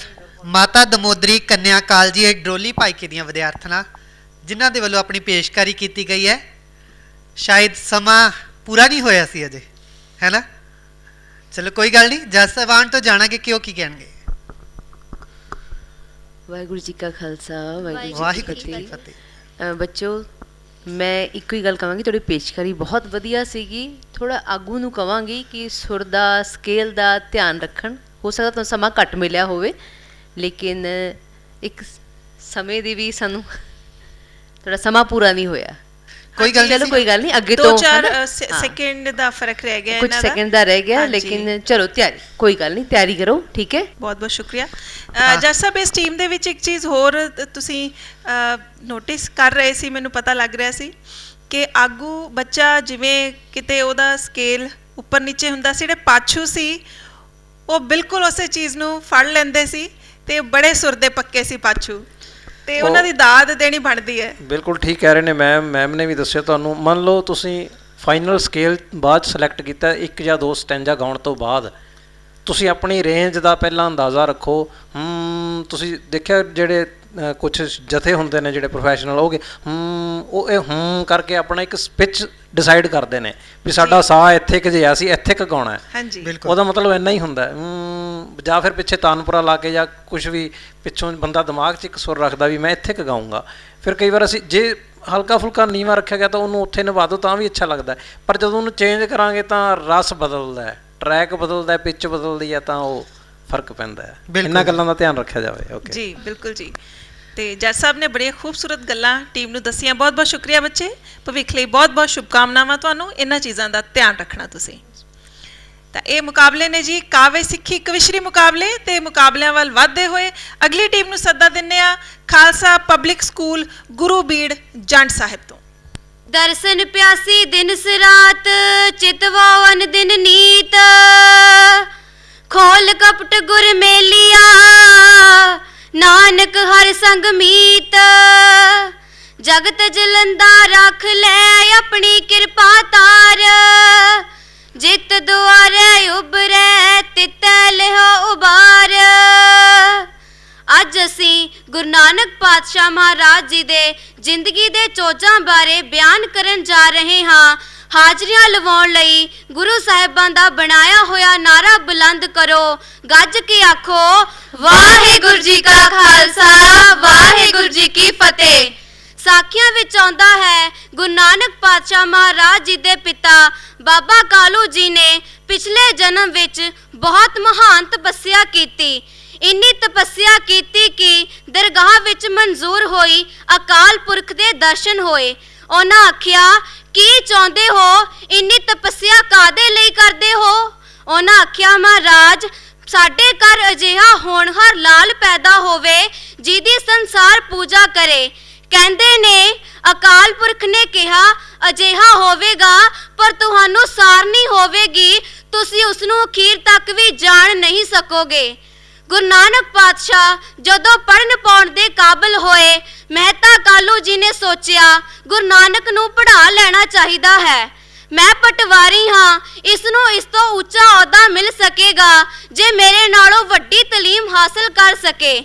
ਮਾਤਾ ਦਮੋਦਰੀ ਕੰਨਿਆ ਕਾਲਜੀ ਡਰੋਲੀ ਭਾਈਕੇ ਦੀਆਂ ਵਿਦਿਆਰਥਣਾਂ, ਜਿਨ੍ਹਾਂ ਦੇ ਵੱਲੋਂ ਆਪਣੀ ਪੇਸ਼ਕਾਰੀ ਕੀਤੀ ਗਈ ਹੈ। ਸ਼ਾਇਦ ਸਮਾਂ ਪੂਰਾ ਨਹੀਂ ਹੋਇਆ ਸੀ ਅਜੇ, ਹੈ ਨਾ? ਚਲੋ ਕੋਈ ਗੱਲ ਨਹੀਂ, ਜੱਜ ਸਾਹਿਬਾਨ ਤੋਂ ਜਾਣਾਂਗੇ ਕਿ ਉਹ ਕੀ ਕਹਿਣਗੇ। ਵਾਹਿਗੁਰੂ ਜੀ ਕਾ ਖਾਲਸਾ, ਵਾਹਿਗੁਰੂ ਜੀ ਕੀ ਫਤਿਹ। ਬੱਚੋ, ਮੈਂ ਇੱਕੋ ਹੀ ਗੱਲ ਕਹਾਂਗੀ, ਤੁਹਾਡੀ ਪੇਸ਼ਕਾਰੀ ਬਹੁਤ ਵਧੀਆ ਸੀਗੀ। ਥੋੜਾ ਆਗੂ ਨੂੰ ਕਹਾਂਗੀ ਕਿ ਸੁਰ ਦਾ, ਸਕੇਲ ਦਾ ਧਿਆਨ ਰੱਖਣ। ਹੋ ਸਕਦਾ ਤੁਹਾਨੂੰ ਸਮਾਂ ਘੱਟ ਮਿਲਿਆ ਹੋਵੇ, ਲੇਕਿਨ ਇੱਕ ਸਮੇਂ ਦੀ ਵੀ ਸਾਨੂੰ ਥੋੜਾ ਸਮਾਂ ਪੂਰਾ ਨਹੀਂ ਹੋਇਆ। ਕੋਈ ਗੱਲ ਚਲੋ ਕੋਈ ਗੱਲ ਨਹੀਂ, ਅੱਗੇ ਦੋ ਤੋਂ ਚਾਰ ਸੈਕਿੰਡ ਦਾ ਫਰਕ ਰਹਿ ਗਿਆ, ਕੁਝ ਸੈਕਿੰਡ ਦਾ ਰਹਿ ਗਿਆ, ਲੇਕਿਨ ਚਲੋ ਤਿਆਰੀ, ਕੋਈ ਗੱਲ ਨਹੀਂ, ਤਿਆਰੀ ਕਰੋ, ਠੀਕ ਹੈ। ਬਹੁਤ ਬਹੁਤ ਸ਼ੁਕਰੀਆ। ਜੱਜ ਸਾਹਿਬ, ਇਸ ਟੀਮ ਦੇ ਵਿੱਚ ਇੱਕ ਚੀਜ਼ ਹੋਰ ਤੁਸੀਂ ਨੋਟਿਸ ਕਰ ਰਹੇ ਸੀ, ਮੈਨੂੰ ਪਤਾ ਲੱਗ ਰਿਹਾ ਸੀ ਕਿ ਆਗੂ ਬੱਚਾ ਜਿਵੇਂ ਕਿਤੇ ਉਹਦਾ ਸਕੇਲ ਉੱਪਰ ਨੀਚੇ ਹੁੰਦਾ ਸੀ, ਜਿਹੜੇ ਪਾਛੂ ਸੀ ਉਹ ਬਿਲਕੁਲ ਉਸੇ ਚੀਜ਼ ਨੂੰ ਫੜ ਲੈਂਦੇ ਸੀ ਤੇ ਬੜੇ ਸੁਰ ਦੇ ਪੱਕੇ ਸੀ ਪਾਛੂ, ਤੇ ਉਹਨਾਂ ਦੀ ਦਾਦ ਦੇਣੀ ਬਣਦੀ ਹੈ। ਬਿਲਕੁਲ ਠੀਕ ਕਹਿ ਰਹੇ ਨੇ ਮੈਮ ਨੇ ਵੀ ਦੱਸਿਆ ਤੁਹਾਨੂੰ। ਮੰਨ ਲਓ ਤੁਸੀਂ ਫਾਈਨਲ ਸਕੇਲ ਬਾਅਦ ਸਿਲੈਕਟ ਕੀਤਾ, 1 ਜਾਂ 2 ਸਟੈਂਜਾ ਗਾਉਣ ਤੋਂ ਬਾਅਦ ਤੁਸੀਂ ਆਪਣੀ ਰੇਂਜ ਦਾ ਪਹਿਲਾਂ ਅੰਦਾਜ਼ਾ ਰੱਖੋ। ਤੁਸੀਂ ਦੇਖਿਆ ਜਿਹੜੇ ਕੁਝ ਜਥੇ ਹੁੰਦੇ ਨੇ ਜਿਹੜੇ ਪ੍ਰੋਫੈਸ਼ਨਲ ਹੋਗੇ, ਉਹ ਇਹ ਕਰਕੇ ਆਪਣਾ ਇੱਕ ਪਿਚ ਡਿਸਾਈਡ ਕਰਦੇ ਨੇ ਵੀ ਸਾਡਾ ਸਾਹ ਇੱਥੇ ਕੁ ਜੇ ਅਸੀਂ ਇੱਥੇ ਕੁ ਗਾਉਣਾ ਹੈ। ਹਾਂਜੀ, ਉਹਦਾ ਮਤਲਬ ਇੰਨਾ ਹੀ ਹੁੰਦਾ। ਜਾਂ ਫਿਰ ਪਿੱਛੇ ਤਾਨਪੁਰਾ ਲਾ ਕੇ ਜਾਂ ਕੁਝ ਵੀ ਪਿੱਛੋਂ ਬੰਦਾ ਦਿਮਾਗ 'ਚ ਇੱਕ ਸੁਰ ਰੱਖਦਾ ਵੀ ਮੈਂ ਇੱਥੇ ਕੁ ਗਾਊਂਗਾ। ਫਿਰ ਕਈ ਵਾਰ ਅਸੀਂ ਜੇ ਹਲਕਾ ਫੁਲਕਾ ਨੀਵਾਂ ਰੱਖਿਆ ਗਿਆ ਤਾਂ ਉਹਨੂੰ ਉੱਥੇ ਨਿਭਾ ਦਿਓ ਤਾਂ ਵੀ ਅੱਛਾ ਲੱਗਦਾ, ਪਰ ਜਦੋਂ ਉਹਨੂੰ ਚੇਂਜ ਕਰਾਂਗੇ ਤਾਂ ਰਸ ਬਦਲਦਾ ਹੈ, ਟਰੈਕ ਬਦਲਦਾ, ਪਿੱਚ ਬਦਲਦੀ ਹੈ, ਤਾਂ ਉਹ ਫਰਕ ਪੈਂਦਾ ਹੈ। ਇਹਨਾਂ ਗੱਲਾਂ ਦਾ ਧਿਆਨ ਰੱਖਿਆ ਜਾਵੇ। ਓਕੇ ਜੀ, ਬਿਲਕੁਲ ਜੀ। ਤੇ ਜੱਜ ਸਾਹਿਬ ਨੇ ਬੜੀਆਂ ਖੂਬਸੂਰਤ ਗੱਲਾਂ ਟੀਮ ਨੂੰ ਦੱਸੀਆਂ। ਬਹੁਤ ਬਹੁਤ ਸ਼ੁਕਰੀਆ ਬੱਚੇ। ਭਵਿੱਖ ਲਈ ਬਹੁਤ ਬਹੁਤ ਸ਼ੁਭਕਾਮਨਾਵਾਂ ਤੁਹਾਨੂੰ। ਇਹਨਾਂ ਚੀਜ਼ਾਂ ਦਾ ਧਿਆਨ ਰੱਖਣਾ ਤੁਸੀਂ। ਤਾਂ ਇਹ ਮੁਕਾਬਲੇ ਨੇ ਜੀ ਕਾਵਿ ਸਿੱਖੀ ਕਵਿਸ਼ਰੀ ਮੁਕਾਬਲੇ, ਤੇ ਮੁਕਾਬਲਿਆਂ ਵੱਲ ਵਧਦੇ ਹੋਏ ਅਗਲੀ ਟੀਮ ਨੂੰ ਸੱਦਾ ਦਿੰਦੇ ਆ ਖਾਲਸਾ ਪਬਲਿਕ ਸਕੂਲ ਗੁਰੂ ਬੀੜ ਜੰਡ ਸਾਹਿਬ ਤੋਂ। ਦਰਸ਼ਨ ਪਿਆਸੀ ਦਿਨ ਸਰਾਤ, ਚਿਤਵਾਵਨ ਦਿਨ ਨੀਤ। ਖੋਲ ਕਪਟ ਗੁਰ ਮੇਲਿਆ, ਨਾਨਕ ਹਰ ਸੰਗ ਮੀਤ। ਜਗਤ ਜਲੰਦਾ ਰੱਖ ਲੈ ਆਪਣੀ ਕਿਰਪਾ ਤਾਰ। ਜਿਤ ਦੁਆਰੇ ਉਬਰੈ ਤਿਤੈ ਲਿਹੋ ਉਬਾਰ। ਅੱਜ ਅਸੀਂ ਗੁਰੂ ਨਾਨਕ ਪਾਤਸ਼ਾਹ ਮਹਾਰਾਜ ਜੀ ਦੇ ਜ਼ਿੰਦਗੀ ਦੇ ਚੋਜਾਂ ਬਾਰੇ ਬਿਆਨ ਕਰਨ ਜਾ ਰਹੇ ਹਾਂ। ਹਾਜ਼ਰੀਆਂ ਲਵਾਉਣ ਲਈ ਗੁਰੂ ਸਾਹਿਬਾਂ ਦਾ ਬਣਾਇਆ ਹੋਇਆ ਨਾਰਾ ਬੁਲੰਦ ਕਰੋ, ਗੱਜ ਕੇ ਆਖੋ ਵਾਹਿਗੁਰੂ ਜੀ ਕਾ ਖਾਲਸਾ ਵਾਹਿਗੁਰੂ ਜੀ ਕੀ ਫਤਿਹ। ਸਾਖੀਆਂ ਵਿੱਚ ਆਉਂਦਾ ਹੈ ਗੁਰੂ ਨਾਨਕ ਪਾਤਸ਼ਾਹ ਮਹਾਰਾਜ ਜੀ ਦੇ ਪਿਤਾ ਬਾਬਾ ਕਾਲੂ ਜੀ ਨੇ ਪਿਛਲੇ ਜਨਮ ਵਿੱਚ ਬਹੁਤ ਮਹਾਨ ਤਪੱਸਿਆ ਕੀਤੀ। ਇੰਨੀ ਤਪੱਸਿਆ ਕੀਤੀ ਕਿ ਦਰਗਾਹ ਵਿੱਚ ਮਨਜ਼ੂਰ ਹੋਈ ਅਕਾਲ ਪੁਰਖ ਦੇ ਦਰਸ਼ਨ ਹੋਏ। ਉਹਨਾਂ ਆਖਿਆ, ਕੀ ਚਾਹੁੰਦੇ ਹੋ? ਇੰਨੀ ਤਪੱਸਿਆ ਕਾਹਦੇ ਲਈ ਕਰਦੇ ਹੋ? ਉਹਨਾਂ ਆਖਿਆ, ਮਹਾਰਾਜ ਸਾਡੇ ਘਰ ਅਜਿਹਾ ਹੋਣਹਾਰ ਲਾਲ ਪੈਦਾ ਹੋਵੇ ਜਿਹਦੀ ਸੰਸਾਰ ਪੂਜਾ ਕਰੇ। ਕਹਿੰਦੇ ਨੇ ਅਕਾਲ ਪੁਰਖ ਨੇ ਕਿਹਾ, ਅਜਿਹਾ ਹੋਵੇਗਾ ਪਰ ਤੁਹਾਨੂੰ ਸਾਰ ਨਹੀਂ ਹੋਵੇਗੀ, ਤੁਸੀਂ ਉਸ ਨੂੰ ਅਖੀਰ ਤੱਕ ਵੀ ਜਾਣ ਨਹੀਂ ਸਕੋਗੇ। ਗੁਰੂ ਨਾਨਕ ਪਾਤਸ਼ਾਹ ਜਦੋਂ ਪੜ੍ਹਨ ਪਾਉਣ ਦੇ ਕਾਬਲ ਹੋਏ, ਮਹਿਤਾ ਕਾਲੂ ਜੀ ਨੇ ਸੋਚਿਆ ਗੁਰੂ ਨਾਨਕ ਨੂੰ ਪੜ੍ਹਾ ਲੈਣਾ ਚਾਹੀਦਾ ਹੈ। ਮੈਂ ਪਟਵਾਰੀ ਹਾਂ, ਇਸ ਨੂੰ ਇਸ ਤੋਂ ਉੱਚਾ ਅਹੁਦਾ ਮਿਲ ਸਕੇਗਾ ਜੇ ਮੇਰੇ ਨਾਲੋਂ ਵੱਡੀ ਤਾਲੀਮ ਹਾਸਲ ਕਰ ਸਕੇ।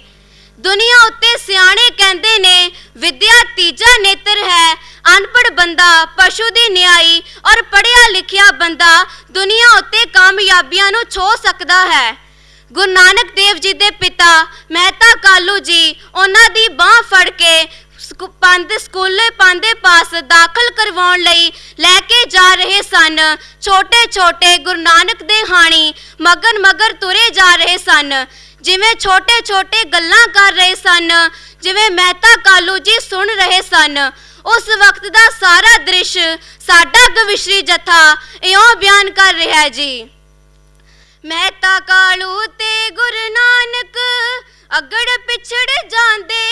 ਦੁਨੀਆ ਉੱਤੇ ਸਿਆਣੇ ਕਹਿੰਦੇ ਨੇ ਵਿਦਿਆ ਤੀਜਾ ਨੇਤਰ ਹੈ। ਅਨਪੜ੍ਹ ਬੰਦਾ ਪਸ਼ੂ ਦੀ ਨਿਆਈ ਔਰ ਪੜ੍ਹਿਆ ਲਿਖਿਆ ਬੰਦਾ ਦੁਨੀਆ ਉੱਤੇ ਕਾਮਯਾਬੀਆਂ ਨੂੰ ਛੋਹ ਸਕਦਾ ਹੈ। ਗੁਰੂ ਨਾਨਕ ਦੇਵ ਜੀ ਦੇ ਪਿਤਾ ਮਹਿਤਾ ਕਾਲੂ ਜੀ ਉਹਨਾਂ ਦੀ ਬਾਂਹ ਫੜ ਕੇ ਸਕੂਲੇ ਪਾਂਦੇ ਪਾਸ ਦਾਖਲ ਕਰਵਾਉਣ ਲਈ ਲੈ ਕੇ ਜਾ ਰਹੇ ਸਨ। ਛੋਟੇ ਛੋਟੇ ਗੁਰੂ ਨਾਨਕ ਦੇ ਹਾਣੀ ਮਗਨ ਮਗਰ ਤੁਰੇ ਜਾ ਰਹੇ ਸਨ। ਜਿਵੇਂ ਛੋਟੇ ਛੋਟੇ ਗੱਲਾਂ ਕਰ ਰਹੇ ਸਨ, ਜਿਵੇਂ ਮਹਿਤਾ ਕਾਲੂ ਜੀ ਸੁਣ ਰਹੇ ਸਨ। ਉਸ ਵਕਤ ਦਾ ਸਾਰਾ ਦ੍ਰਿਸ਼ ਸਾਡਾ ਗਵਿਸ਼ਰੀ ਜਥਾ ਇਉਂ ਬਿਆਨ ਕਰ ਰਿਹਾ ਹੈ ਜੀ। ਮਹਿਤਾ ਕਾਲੂ ਤੇ ਗੁਰੂ ਨਾਨਕ ਅਗੜ ਪਿਛੜ ਜਾਂਦੇ,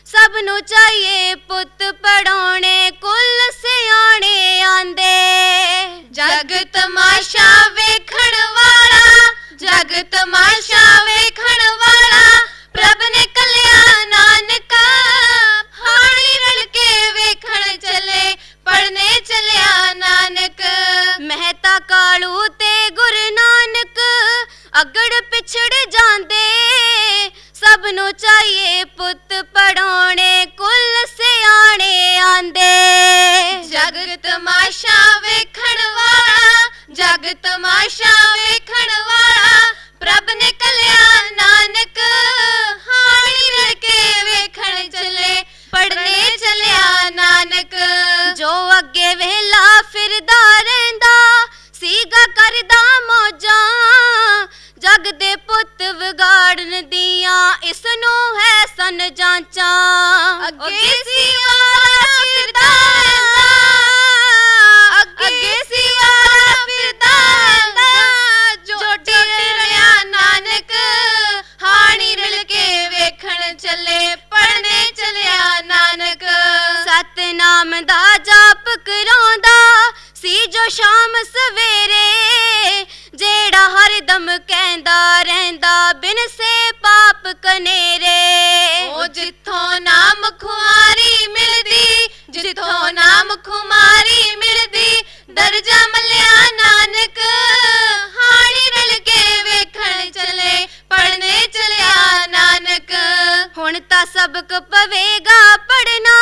ਸਭ ਨੂੰ ਚਾਹੀਏ ਪੁੱਤ ਪੜਾਉਣੇ ਕੁੱਲ ਸਿਆਣੇ ਆਂਦੇ। ਜਗ ਤਮਾਸ਼ਾ ਵੇਖਣ ਵਾਲਾ, ਜਗ ਤਮਾਸ਼ਾ ਵੇਖਣ ਵਾਲਾ, ਪ੍ਰਭ ਨੇ ਕੱਲਿਆ ਨਾਨਕਾ, ਹਾਣੀ ਰਲ ਕੇ ਵੇਖਣ ਚੱਲੇ, ਪੜਨੇ ਚੱਲਿਆ ਨਾਨਕ। ਮਹਿਤਾ ਕਾਲੂ ਤੇ ਗੁਰੂ ਨਾਨਕ ਅਗੜ ਪਿਛੜ ਜਾਂਦੇ, ਸਭ ਨੂੰ ਚਾਹੀਏ ਪੁੱਤ ਪੜਾਉਣੇ ਕੁੱਲ ਸਿਆਣੇ ਆਂਦੇ। ਜਗ ਤਮਾਸ਼ਾ ਵੇਖਣ ਵਾਲਾ, ਜਗ ਤਮਾਸ਼ਾ ਵੇਖਣ ਵਾਲਾ, ਪ੍ਰਭ ਨੇ ਕੱਲਿਆ ਨਾਨਕ, ਹਾਣੀ ਰਲ ਕੇ ਵੇਖਣ ਚੱਲੇ, ਪੜਨੇ ਚੱਲਿਆ ਨਾਨਕ। ਜੋ ਅੱਗੇ ਵੇਲਾ ਫਿਰਦਾ ਰਹਿੰਦਾ ਸੀਗਾ ਕਰਦਾ ਮੌਜਾਂ, ਜਗ ਦੇ ਪੁੱਤ ਵਿਗਾੜਨ ਦੀਆਂ ਇਸ ਨੂੰ ਹੈ ਸਨ ਜਾਂਚਾਂ। ਅੱਗੇ ਸੀ ਵਾਲਾ ਫਿਰਦਾ ਰਹਿੰਦਾ, ਅੱਗੇ ਸੀ ਵਾਲਾ ਫਿਰਦਾ ਰਹਿੰਦਾ, ਜੋਟੀ ਰਲਿਆ ਨਾਨਕ, ਹਾਣੀ ਰਲ ਕੇ ਵੇਖਣ ਚੱਲੇ, ਪੜਨੇ ਚੱਲਿਆ ਨਾਨਕ। ਸਤਨਾਮ ਦਾ ਜਾਪ ਕਰਾਉਂਦਾ ਸੀ ਜੋ ਸ਼ਾਮ ਸਵੇਰੇ, ਜਿਹੜਾ ਹਰਦਮ ਕਹਿੰਦਾ ਰਹਿੰਦਾ ਬਿਨ ਸੇ ਪਾਪ ਕਨੇਰੇ। ਉਹ ਜਿੱਥੋਂ ਨਾਮ ਖੁਆਰੀ ਮਿਲਦੀ, ਜਿੱਥੋਂ ਨਾਮ ਖੁਮਾਰੀ ਮਿਲਦੀ, ਦਰਜਾ ਮੱਲਿਆ ਨਾਨਕ, ਹਾਣੀ ਰਲ ਕੇ ਵੇਖਣ ਚੱਲੇ, ਪੜਨੇ ਚੱਲਿਆ ਨਾਨਕ। ਹੁਣ ਤਾਂ ਸਬਕ ਪਵੇਗਾ ਪੜਨਾ,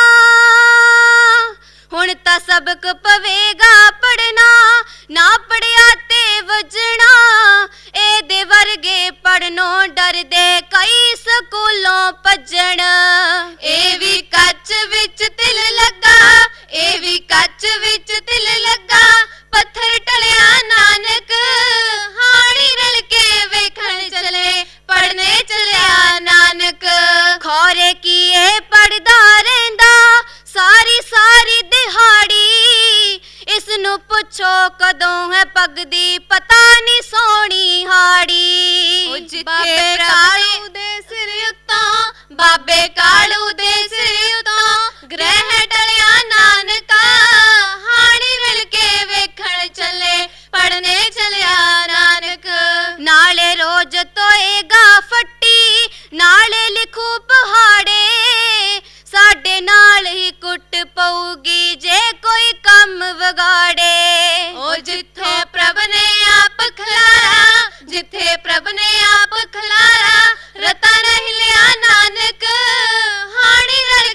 ਹੁਣ ਤਾਂ ਸਬਕ ਪਵੇਗਾ ਪੜਨਾ, ਨਾ ਪੜਿਆ ਤੇ ਵਜਣਾ, ਇਹਦੇ ਵਰਗੇ ਪੜਨੋਂ ਡਰਦੇ ਕਈ ਸਕੂਲੋਂ ਭੱਜਣ। ਇਹ ਵੀ ਕੱਚ ਵਿੱਚ ਤਿਲ ਲੱਗਾ, ਇਹ ਵੀ ਕੱਚ ਵਿੱਚ ਤਿਲ ਲੱਗਾ, ਪੱਥਰ ਟਲਿਆ ਨਾਨਕ, ਹਾਣੀ ਰਲ ਕੇ ਵੇਖਣ ਚੱਲੇ, ਪੜਨੇ ਚੱਲਿਆ ਨਾਨਕ। ਖੌਰੇ ਕੀ ਇਹ ਪੜਦਾ ਰਹਿੰਦਾ ਸਾਰੀ ਸਾਰੀ ਦਿਹਾੜੀ, ਇਸ ਨੂੰ ਪੁੱਛੋ ਕਦੋਂ ਹੈ ਪਗਦੀ ਪਤਾ ਨਹੀਂ ਸੋਹਣੀ ਹਾੜੀ। ਉਹ ਜਿੱਥੇ ਕਾਲੂ ਦੇ ਸਿਰ ਉੱਤੋਂ, ਬਾਬੇ ਕਾਲੂ ਦੇ ਸਿਰ ਉੱਤੋਂ, ਗ੍ਰਹਿ ਟਲਿਆ ਨਾਨਕਾ, ਹਾਣੀ ਰਲ ਕੇ ਵੇਖਣ ਚੱਲੇ, ਪੜਨੇ ਚੱਲਿਆ ਨਾਨਕ। ਨਾਲੇ ਰੋਜ਼ ਧੋਏਗਾ ਫੱਟੀ, ਨਾਲੇ ਲਿਖੂ ਪਹਾੜੇ, ਸਾਡੇ ਨਾਲ ਹੀ ਕੁੱਟ ਪਊਗੀ ਜੇ ਕੋਈ ਕੰਮ ਵਿਗਾੜੇ। ਉਹ ਜਿੱਥੇ ਪ੍ਰਭ ਨੇ ਆਪ ਖਲਾਰਾ, ਜਿੱਥੇ ਪ੍ਰਭ ਨੇ ਆਪ ਖਲਾਰਾ, ਰਤਾ ਨਹੀਂ ਲਿਆ ਨਾਨਕ, ਹਾਣੀ ਰਲ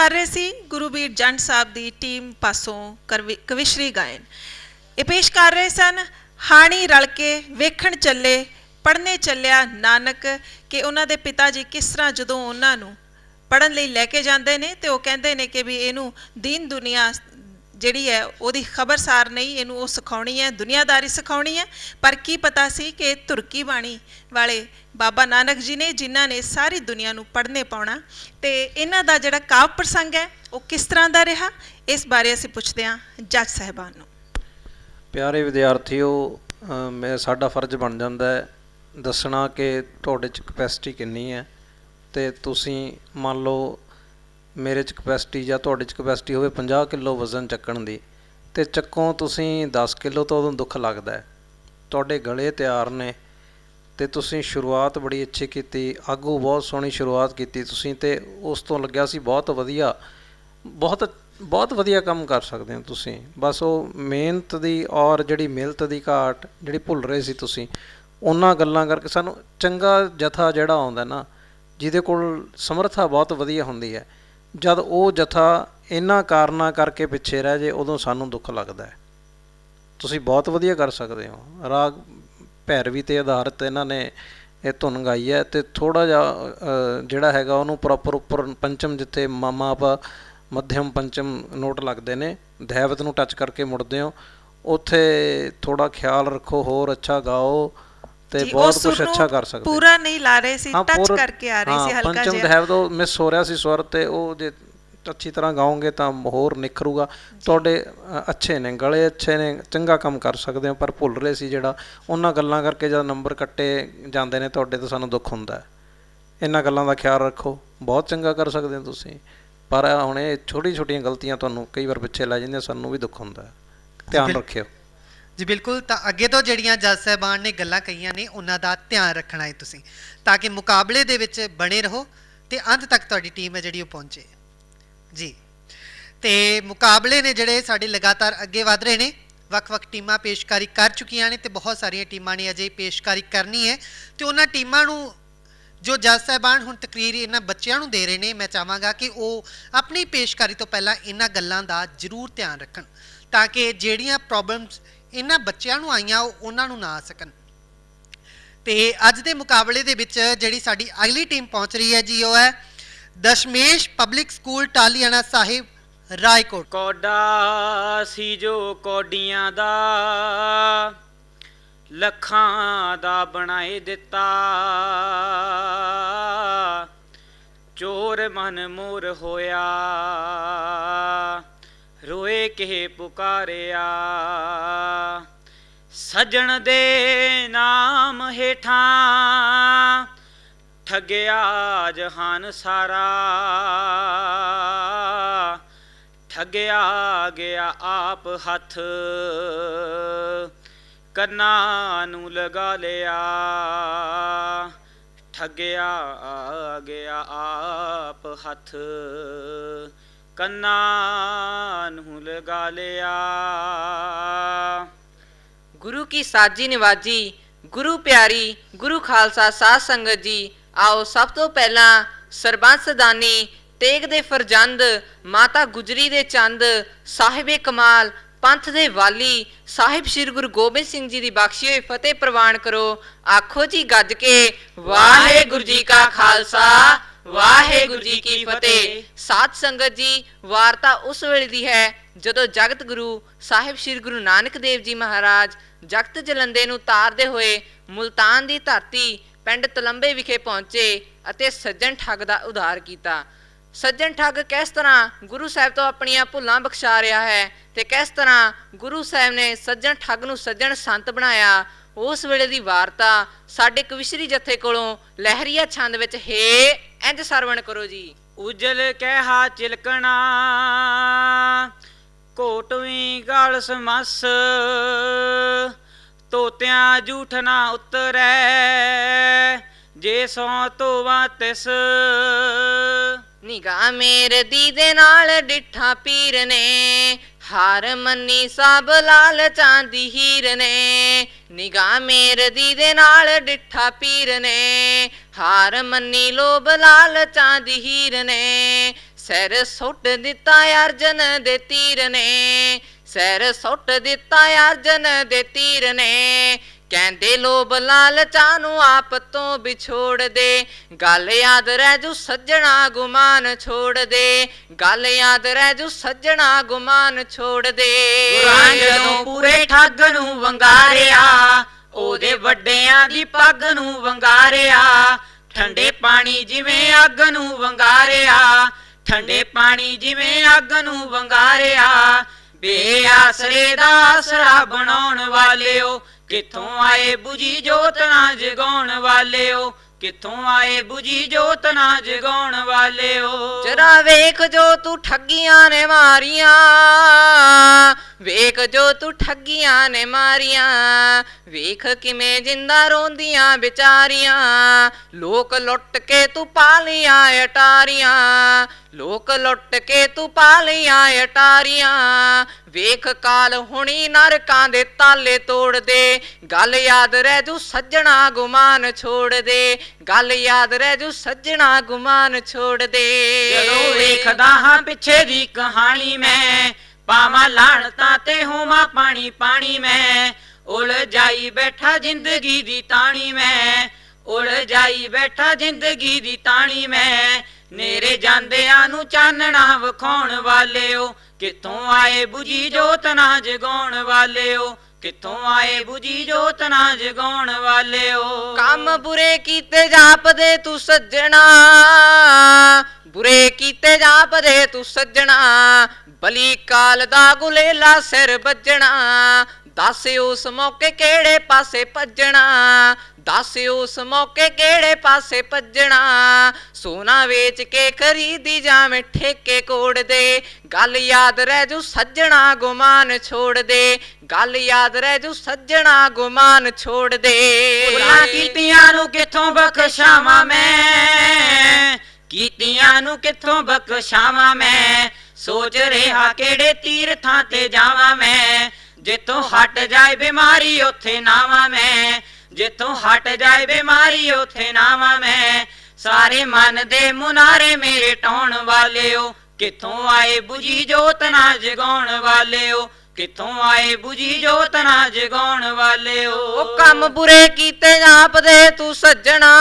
ਕਰ ਰਹੇ ਸੀ ਗੁਰੂਬੀਰ ਜੰਡ ਸਾਹਿਬ ਦੀ ਟੀਮ ਪਾਸੋਂ ਕਵਿਸ਼ਰੀ ਗਾਇਨ। ਇਹ ਪੇਸ਼ ਕਰ ਰਹੇ ਸਨ ਹਾਣੀ ਰਲ ਕੇ ਵੇਖਣ ਚੱਲੇ ਪੜ੍ਹਨੇ ਚੱਲਿਆ ਨਾਨਕ, ਕਿ ਉਹਨਾਂ ਦੇ ਪਿਤਾ ਜੀ ਕਿਸ ਤਰ੍ਹਾਂ ਜਦੋਂ ਉਹਨਾਂ ਨੂੰ ਪੜ੍ਹਨ ਲਈ ਲੈ ਕੇ ਜਾਂਦੇ ਨੇ ਤੇ ਉਹ ਕਹਿੰਦੇ ਨੇ ਕਿ ਵੀ ਇਹਨੂੰ ਦੀਨ ਦੁਨੀਆ ਜਿਹੜੀ ਹੈ ਉਹਦੀ ਖਬਰਸਾਰ ਨਹੀਂ, ਇਹਨੂੰ ਉਹ ਸਿਖਾਉਣੀ ਹੈ, ਦੁਨੀਆਦਾਰੀ ਸਿਖਾਉਣੀ ਹੈ। ਪਰ ਕੀ ਪਤਾ ਸੀ ਕਿ ਤੁਰਕੀ ਬਾਣੀ ਵਾਲੇ ਬਾਬਾ ਨਾਨਕ ਜੀ ਨੇ ਜਿਨ੍ਹਾਂ ਨੇ ਸਾਰੀ ਦੁਨੀਆ ਨੂੰ ਪੜ੍ਹਨੇ ਪਾਉਣਾ। ਤੇ ਇਹਨਾਂ ਦਾ ਜਿਹੜਾ ਕਾਵ ਪ੍ਰਸੰਗ ਹੈ ਉਹ ਕਿਸ ਤਰ੍ਹਾਂ ਦਾ ਰਿਹਾ, ਇਸ ਬਾਰੇ ਅਸੀਂ ਪੁੱਛਦੇ ਹਾਂ ਜੱਜ ਸਾਹਿਬਾਨ ਨੂੰ। ਪਿਆਰੇ ਵਿਦਿਆਰਥੀਓ, ਸਾਡਾ ਫਰਜ਼ ਬਣ ਜਾਂਦਾ ਹੈ ਦੱਸਣਾ ਕਿ ਤੁਹਾਡੇ 'ਚ ਕਪੈਸਿਟੀ ਕਿੰਨੀ ਹੈ। ਅਤੇ ਤੁਸੀਂ ਮੰਨ ਲਓ ਮੇਰੇ 'ਚ ਕਪੈਸਿਟੀ ਜਾਂ ਤੁਹਾਡੇ 'ਚ ਕਪੈਸਿਟੀ ਹੋਵੇ 50 ਕਿਲੋ ਵਜ਼ਨ ਚੱਕਣ ਦੀ, ਅਤੇ ਚੱਕੋਂ ਤੁਸੀਂ 10 ਕਿਲੋ ਤਾਂ ਉਦੋਂ ਦੁੱਖ ਲੱਗਦਾ ਹੈ। ਤੁਹਾਡੇ ਗਲੇ ਤਿਆਰ ਨੇ ਅਤੇ ਤੁਸੀਂ ਸ਼ੁਰੂਆਤ ਬੜੀ ਅੱਛੀ ਕੀਤੀ, ਆਗੂ ਬਹੁਤ ਸੋਹਣੀ ਸ਼ੁਰੂਆਤ ਕੀਤੀ ਤੁਸੀਂ, ਅਤੇ ਉਸ ਤੋਂ ਲੱਗਿਆ ਸੀ ਬਹੁਤ ਵਧੀਆ, ਬਹੁਤ ਵਧੀਆ ਕੰਮ ਕਰ ਸਕਦੇ ਹੋ ਤੁਸੀਂ। ਬਸ ਉਹ ਮਿਹਨਤ ਦੀ ਔਰ ਜਿਹੜੀ ਮਿਹਨਤ ਦੀ ਘਾਟ ਜਿਹੜੀ ਭੁੱਲ ਰਹੇ ਸੀ ਤੁਸੀਂ, ਉਹਨਾਂ ਗੱਲਾਂ ਕਰਕੇ ਸਾਨੂੰ ਚੰਗਾ ਜਥਾ ਜਿਹੜਾ ਆਉਂਦਾ ਨਾ, ਜਿਹਦੇ ਕੋਲ ਸਮਰੱਥਾ ਬਹੁਤ ਵਧੀਆ ਹੁੰਦੀ ਹੈ, ਜਦ ਉਹ ਜਥਾ ਇਹਨਾਂ ਕਾਰਨਾਂ ਕਰਕੇ ਪਿੱਛੇ ਰਹਿ ਜੇ ਉਦੋਂ ਸਾਨੂੰ ਦੁੱਖ ਲੱਗਦਾ ਹੈ। ਤੁਸੀਂ ਬਹੁਤ ਵਧੀਆ ਕਰ ਸਕਦੇ ਹੋ। ਰਾਗ ਭੈਰਵੀ 'ਤੇ ਆਧਾਰਿਤ ਇਹਨਾਂ ਨੇ ਇਹ ਧੁਨ ਗਾਈ ਹੈ, ਅਤੇ ਥੋੜ੍ਹਾ ਜਿਹਾ ਜਿਹੜਾ ਹੈਗਾ ਉਹਨੂੰ ਪ੍ਰੋਪਰ ਉੱਪਰ ਪੰਚਮ ਜਿੱਥੇ ਮਾਪ ਮੱਧਮ ਪੰਚਮ ਨੋਟ ਲੱਗਦੇ ਨੇ, ਧੈਵਤ ਨੂੰ ਟੱਚ ਕਰਕੇ ਮੁੜਦੇ ਹੋ, ਉੱਥੇ ਥੋੜ੍ਹਾ ਖਿਆਲ ਰੱਖੋ, ਹੋਰ ਅੱਛਾ ਗਾਓ ਤੇ ਬਹੁਤ ਕੁਝ ਅੱਛਾ ਕਰ ਸਕਦੇ। ਪੂਰਾ ਨਹੀਂ ਲਾ ਰਹੇ ਸੀ, ਟੱਚ ਕਰਕੇ ਆ ਰਹੀ ਸੀ ਹਲਕਾ ਜਿਹਾ। ਪੰਚਮ ਧੈਵਤ ਉਹ ਮਿਸ ਹੋ ਰਿਹਾ ਸੀ ਸਵਰ, ਤੇ ਉਹ ਜੇ ਅੱਛੀ ਤਰ੍ਹਾਂ ਗਾਓਗੇ ਤਾਂ ਹੋਰ ਨਿਖਰੂਗਾ। ਤੁਹਾਡੇ ਅੱਛੇ ਨੇ, ਗਲੇ ਅੱਛੇ ਨੇ, ਚੰਗਾ ਕੰਮ ਕਰ ਸਕਦੇ ਹੋ, ਪਰ ਭੁੱਲ ਰਹੇ ਸੀ ਜਿਹੜਾ, ਉਹਨਾਂ ਗੱਲਾਂ ਕਰਕੇ ਜਦ ਨੰਬਰ ਕੱਟੇ ਜਾਂਦੇ ਨੇ ਤੁਹਾਡੇ ਤਾਂ ਸਾਨੂੰ ਦੁੱਖ ਹੁੰਦਾ ਹੈ। ਇਹਨਾਂ ਗੱਲਾਂ ਦਾ ਖਿਆਲ ਰੱਖੋ, ਬਹੁਤ ਚੰਗਾ ਕਰ ਸਕਦੇ ਹੋ ਤੁਸੀਂ, ਪਰ ਹੁਣ ਇਹ ਛੋਟੀਆਂ ਗਲਤੀਆਂ ਤੁਹਾਨੂੰ ਕਈ ਵਾਰ ਪਿੱਛੇ ਲੈ ਜਾਂਦੀਆਂ, ਸਾਨੂੰ ਵੀ ਦੁੱਖ ਹੁੰਦਾ ਹੈ, ਧਿਆਨ ਰੱਖਿਓ ਜੀ। ਬਿਲਕੁਲ, ਤਾਂ ਅੱਗੇ ਤੋਂ ਜਿਹੜੀਆਂ ਜੱਜ ਸਾਹਿਬਾਨ ਨੇ ਗੱਲਾਂ ਕਹੀਆਂ ਨੇ ਉਹਨਾਂ ਦਾ ਧਿਆਨ ਰੱਖਣਾ ਹੈ ਤੁਸੀਂ, ਤਾਂ ਕਿ ਮੁਕਾਬਲੇ ਦੇ ਵਿੱਚ ਬਣੇ ਰਹੋ ਤੇ ਅੰਤ ਤੱਕ ਤੁਹਾਡੀ ਟੀਮ ਹੈ ਜਿਹੜੀ ਉਹ ਪਹੁੰਚੇ ਜੀ। ਤੇ ਮੁਕਾਬਲੇ ਨੇ ਜਿਹੜੇ ਸਾਡੇ ਲਗਾਤਾਰ ਅੱਗੇ ਵਧ ਰਹੇ ਨੇ, ਵੱਖ-ਵੱਖ ਟੀਮਾਂ ਪੇਸ਼ਕਾਰੀ ਕਰ ਚੁੱਕੀਆਂ ਨੇ ਤੇ ਬਹੁਤ ਸਾਰੀਆਂ ਟੀਮਾਂ ਨੇ ਅਜੇ ਪੇਸ਼ਕਾਰੀ ਕਰਨੀ ਹੈ। ਤੇ ਉਹਨਾਂ ਟੀਮਾਂ ਨੂੰ ਜੋ ਜੱਜ ਸਾਹਿਬਾਨ ਹੁਣ ਤਕਰੀਰ ਇਹਨਾਂ ਬੱਚਿਆਂ ਨੂੰ ਦੇ ਰਹੇ ਨੇ, ਮੈਂ ਚਾਹਾਂਗਾ ਕਿ ਉਹ ਆਪਣੀ ਪੇਸ਼ਕਾਰੀ ਤੋਂ ਪਹਿਲਾਂ ਇਹਨਾਂ ਗੱਲਾਂ ਦਾ ਜ਼ਰੂਰ ਧਿਆਨ ਰੱਖਣ, ਤਾਂ ਕਿ ਜਿਹੜੀਆਂ ਪ੍ਰੋਬਲਮਸ ਇਹਨਾਂ ਬੱਚਿਆਂ ਨੂੰ ਆਈਆਂ ਉਹ ਉਹਨਾਂ ਨੂੰ ਨਾ ਆ ਸਕਣ। ਤੇ ਅੱਜ ਦੇ ਮੁਕਾਬਲੇ ਦੇ ਵਿੱਚ ਜਿਹੜੀ ਸਾਡੀ ਅਗਲੀ ਟੀਮ ਪਹੁੰਚ ਰਹੀ ਹੈ ਜੀ, ਉਹ ਹੈ ਦਸ਼ਮੇਸ਼ ਪਬਲਿਕ ਸਕੂਲ ਟਾਲੀਆਣਾ ਸਾਹਿਬ ਰਾਏਕੋਟ। ਕੌਡਾ ਸੀ ਜੋ ਕੌਡੀਆਂ ਦਾ ਲੱਖਾਂ ਦਾ ਬਣਾਏ ਦਿੱਤਾ, ਚੋਰ ਮਨ ਮੋਰ ਹੋਇਆ ਰੋਏ ਕਿਹ ਪੁਕਾਰਿਆ, ਸੱਜਣ ਦੇ ਨਾਮ ਹੇਠਾਂ ਠੱਗਿਆ ਜਹਾਨ ਸਾਰਾ, ਠੱਗਿਆ ਗਿਆ ਆਪ ਹੱਥ ਕੰਨਾਂ ਨੂੰ ਲਗਾ ਲਿਆ, ਠੱਗਿਆ ਗਿਆ ਆਪ ਹੱਥ ਕੰਨਾਂ ਨੂੰ ਲਗਾ ਲਿਆ। ਗੁਰੂ ਕੀ ਸਾਜੀ ਨਿਵਾਜੀ, ਗੁਰੂ ਪਿਆਰੀ, ਗੁਰੂ ਖਾਲਸਾ ਸਾਧ ਸੰਗਤ ਜੀ, ਆਓ ਸਭ ਤੋਂ ਪਹਿਲਾਂ ਸਰਬੰਸ ਦਾਨੀ, ਤੇਗ ਦੇ ਫਰਜ਼ੰਦ, ਮਾਤਾ ਗੁਜਰੀ ਦੇ ਚੰਦ, ਸਾਹਿਬੇ ਕਮਾਲ, ਪੰਥ ਦੇ ਵਾਲੀ, ਸਾਹਿਬ ਸ੍ਰੀ ਗੁਰੂ ਗੋਬਿੰਦ ਸਿੰਘ ਜੀ ਦੀ ਬਖਸ਼ੀ ਹੋਈ ਫਤਿਹ ਪ੍ਰਵਾਨ ਕਰੋ। ਆਖੋ ਜੀ ਗੱਜ ਕੇ, ਵਾਹਿਗੁਰੂ ਜੀ ਕਾ ਖਾਲਸਾ, ਵਾਹਿਗੁਰੂ ਜੀ ਕੀ ਫਤਿਹ। ਸਾਧ ਸੰਗਤ ਜੀ, ਵਾਰਤਾ ਉਸ ਵੇਲੇ ਦੀ ਹੈ ਜਦੋਂ ਜਗਤ ਗੁਰੂ ਸਾਹਿਬ ਸ੍ਰੀ ਗੁਰੂ ਨਾਨਕ ਦੇਵ ਜੀ ਮਹਾਰਾਜ ਜਗਤ ਜਲੰਦੇ ਨੂੰ ਤਾਰਦੇ ਹੋਏ ਮੁਲਤਾਨ ਦੀ ਧਰਤੀ ਪਿੰਡ ਤਲੰਬੇ ਵਿਖੇ ਪਹੁੰਚੇ ਅਤੇ ਸੱਜਣ ਠੱਗ ਦਾ ਉਧਾਰ ਕੀਤਾ। ਸੱਜਣ ਠੱਗ ਕਿਸ ਤਰ੍ਹਾਂ ਗੁਰੂ ਸਾਹਿਬ ਤੋਂ ਆਪਣੀਆਂ ਭੁੱਲਾਂ ਬਖਸ਼ਾ ਰਿਹਾ ਹੈ ਤੇ ਕਿਸ ਤਰ੍ਹਾਂ ਗੁਰੂ ਸਾਹਿਬ ਨੇ ਸੱਜਣ ਠੱਗ ਨੂੰ ਸੱਜਣ ਸੰਤ ਬਣਾਇਆ, ਉਸ ਵੇਲੇ ਦੀ ਵਾਰਤਾ ਸਾਡੇ ਕਵਿਸ਼ਰੀ ਜਥੇ ਕੋਲੋਂ ਲਹਿਰੀਆ ਛੰਦ ਵਿੱਚ ਹੇ ਇੰਝ ਸਰਵਣ ਕਰੋ ਜੀ। ਉਜਲ ਕਹਿਆ ਚਿਲਕਣਾ ਕੋਟਵੀਂ ਗਲ ਸਮਸ, ਤੋਤਿਆਂ ਝੂਠ ਨਾ ਉਤਰੈ ਜੇ ਸੋ ਤੋਵਾ ਤਿਸ, ਨਿਗਾਹ ਮੇਰ ਦੀ ਦੇ ਨਾਲ ਡਿੱਠਾ ਪੀਰ ਨੇ, ਹਾਰ ਮੰਨੀ ਸਭ ਲਾਲਚਾਂ ਦੀ ਹੀਰ ਨੇ। ਨਿਗਾਹ ਮੇਰ ਦੀ ਦੇ ਨਾਲ ਡਿੱਠਾ ਪੀਰ ਨੇ, ਹਾਰ ਮੰਨੀ ਲੋਭ ਲਾਲਚਾਂ ਦੀ ਹੀਰ ਨੇ। ਸਿਰ ਸੁੱਟ ਦਿੱਤਾ ਅਰਜਨ ਦੇ ਤੀਰ ਨੇ, ਸਿਰ ਸੁੱਟ ਦਿੱਤਾ ਅਰਜਨ ਦੇ ਤੀਰ ਨੇ। ਕਹਿੰਦੇ ਲੋਭ ਲਾਲਚਾਂ ਨੂੰ ਆਪ ਤੋਂ ਵਿਛੋੜ ਦੇ, ਗੱਲ ਯਾਦ ਰਹਿ ਜੂ ਸੱਜਣਾ ਗੁਮਾਨ ਛੋੜ ਦੇ, ਗੱਲ ਯਾਦ ਰਹਿ ਜੂ ਸੱਜਣਾ ਗੁਮਾਨ ਛੋੜ ਦੇ। ਗੁਰਾਂ ਜਦੋਂ ਪੂਰੇ ਠੱਗ ਨੂੰ ਵੰਗਾਰਿਆ, ਉਹਦੇ ਵੱਡਿਆਂ ਦੀ ਪੱਗ ਨੂੰ ਵੰਗਾਰਿਆ। ਠੰਡੇ ਪਾਣੀ ਜਿਵੇਂ ਅੱਗ ਨੂੰ ਵੰਗਾਰਿਆ, ਠੰਡੇ ਪਾਣੀ ਜਿਵੇਂ ਅੱਗ ਨੂੰ ਵੰਗਾਰਿਆ। ਬੇਆਸਰੇ ਦਾ ਆਸਰਾ ਬਣਾਉਣ ਵਾਲਿਓ, ਕਿੱਥੋਂ ਆਏ ਬੁਝੀ ਜੋਤ ਨਾ ਜਗਾਉਣ ਵਾਲਿਓ, ਕਿੱਥੋਂ ਆਏ ਬੁਝੀ ਜੋਤ ਨਾ ਜਗਾਉਣ ਵਾਲਿਓ। ਜਰਾ ਵੇਖ ਜੋ ਤੂੰ ਠੱਗੀਆਂ ਨੇ ਮਾਰੀਆਂ, ਵੇਖ ਜੋ ਤੂੰ ਠੱਗੀਆਂ ਨੇ ਮਾਰੀਆਂ। ਵੇਖ ਕਿਵੇਂ ਜਿੰਦਾ ਰੋਂਦੀਆਂ ਵਿਚਾਰੀਆਂ, ਲੋਕ ਲੁੱਟ ਕੇ ਤੂੰ ਪਾਲੀਆਂ ਅਟਾਰੀਆਂ, ਲੋਕ ਲੁੱਟ ਕੇ ਤੂੰ ਪਾਲੀਆਂ ਅਟਾਰੀਆਂ। ਵੇਖ ਕਾਲ ਹੁਣੀ ਨਰਕਾਂ ਦੇ ਤਾਲੇ ਤੋੜ ਦੇ, ਗੱਲ ਯਾਦ ਰਹਿ ਜੂ ਸੱਜਣਾ ਗੁਮਾਨ ਛੋੜ ਦੇ, ਗੱਲ ਯਾਦ ਰਹਿ ਜੂ ਸੱਜਣਾ ਗੁਮਾਨ ਛੋੜ ਦੇ। ਜਦੋਂ ਵੇਖਦਾ ਹਾਂ ਪਿੱਛੇ ਦੀ ਕਹਾਣੀ ਮੈਂ, ਪਾਵਾਂ ਲਾਣਤਾਂ ਤੇ ਹੋਵਾਂ ਪਾਣੀ ਪਾਣੀ ਮੈਂ। ਉਲਝਾਈ ਬੈਠਾ ਜ਼ਿੰਦਗੀ ਦੀ ਤਾਣੀ ਮੈਂ, ਉਲਝਾਈ ਬੈਠਾ ਜ਼ਿੰਦਗੀ ਦੀ ਤਾਣੀ ਮੈਂ। ਨੇਰੇ ਜਾਂਦਿਆਂ ਨੂੰ ਚਾਨਣਾ ਵਿਖਾਉਣ ਵਾਲਿਓ, ਕਿੱਥੋਂ ਆਏ ਬੁਝੀ ਜੋਤ ਨਾ ਜਗਾਉਣ ਵਾਲਿਓ, ਕਿੱਥੋਂ ਆਏ ਬੁਝੀ ਜੋਤ ਨਾ ਜਗਾਉਣ ਵਾਲਿਓ। ਕੰਮ ਬੁਰੇ ਕੀਤੇ ਜਾਪਦੇ ਤੂੰ ਸੱਜਣਾ, ਬੁਰੇ ਕੀਤੇ ਜਾਪਦੇ ਤੂੰ ਸੱਜਣਾ। ਬਲੀ ਕਾਲ ਦਾ ਗੁਲੇਲਾ ਸਿਰ ਵੱਜਣਾ, ਦੱਸ ਉਸ ਮੌਕੇ ਕਿਹੜੇ ਪਾਸੇ ਭੱਜਣਾ, ਦੱਸ ਉਸ ਮੌਕੇ ਕਿਹੜੇ ਪਾਸੇ ਭੱਜਣਾ। ਸੋਨਾ ਵੇਚ ਕੇ ਖਰੀਦੀ ਜਾਵੇਂ ਠੇਕੇ ਕੋੜ ਦੇ, ਗੱਲ ਯਾਦ ਰਹਿ ਜੂ ਸੱਜਣਾ ਗੁਮਾਨ ਛੋੜ ਦੇ, ਗੱਲ ਯਾਦ ਰਹਿ ਜੂ ਸੱਜਣਾ ਗੁਮਾਨ ਛੋੜ ਦੇ। ਭੁੱਲਾਂ ਕੀਤੀਆਂ ਨੂੰ ਕਿੱਥੋਂ ਬਖਸ਼ਾਵਾਂ ਮੈਂ, ਕੀਤੀਆਂ ਨੂੰ ਕਿੱਥੋਂ ਬਖਸ਼ਾਵਾਂ ਮੈਂ। ਸੋਚ ਰਿਹਾ ਕਿਹੜੇ ਤੀਰਥਾਂ ਤੇ ਜਾਵਾਂ ਮੈਂ, ਜਿੱਥੋਂ ਹਟ ਜਾਏ ਬਿਮਾਰੀ ਉੱਥੇ ਨਾਵਾਂ ਮੈਂ, ਜਿੱਥੋਂ ਹਟ ਜਾਏ ਬਿਮਾਰੀ ਉੱਥੇ ਨਾਵਾਂ ਮੈਂ। ਸਾਰੇ ਮਨ ਦੇ ਮੁਨਾਰੇ ਮੇਰੇ ਟਾਉਣ ਵਾਲਿਓ, ਕਿੱਥੋਂ ਆਏ ਬੁਝੀ ਜੋਤ ਨਾ ਜਗਾਉਣ ਵਾਲਿਓ, ਕਿੱਥੋਂ ਆਏ ਬੁਝੀ ਜੋਤ ਨਾ ਜਗਾਉਣ ਵਾਲਿਓ। ਉਹ ਕੰਮ ਬੁਰੇ ਕੀਤੇ ਜਾਪਦੇ ਤੂੰ ਸੱਜਣਾ,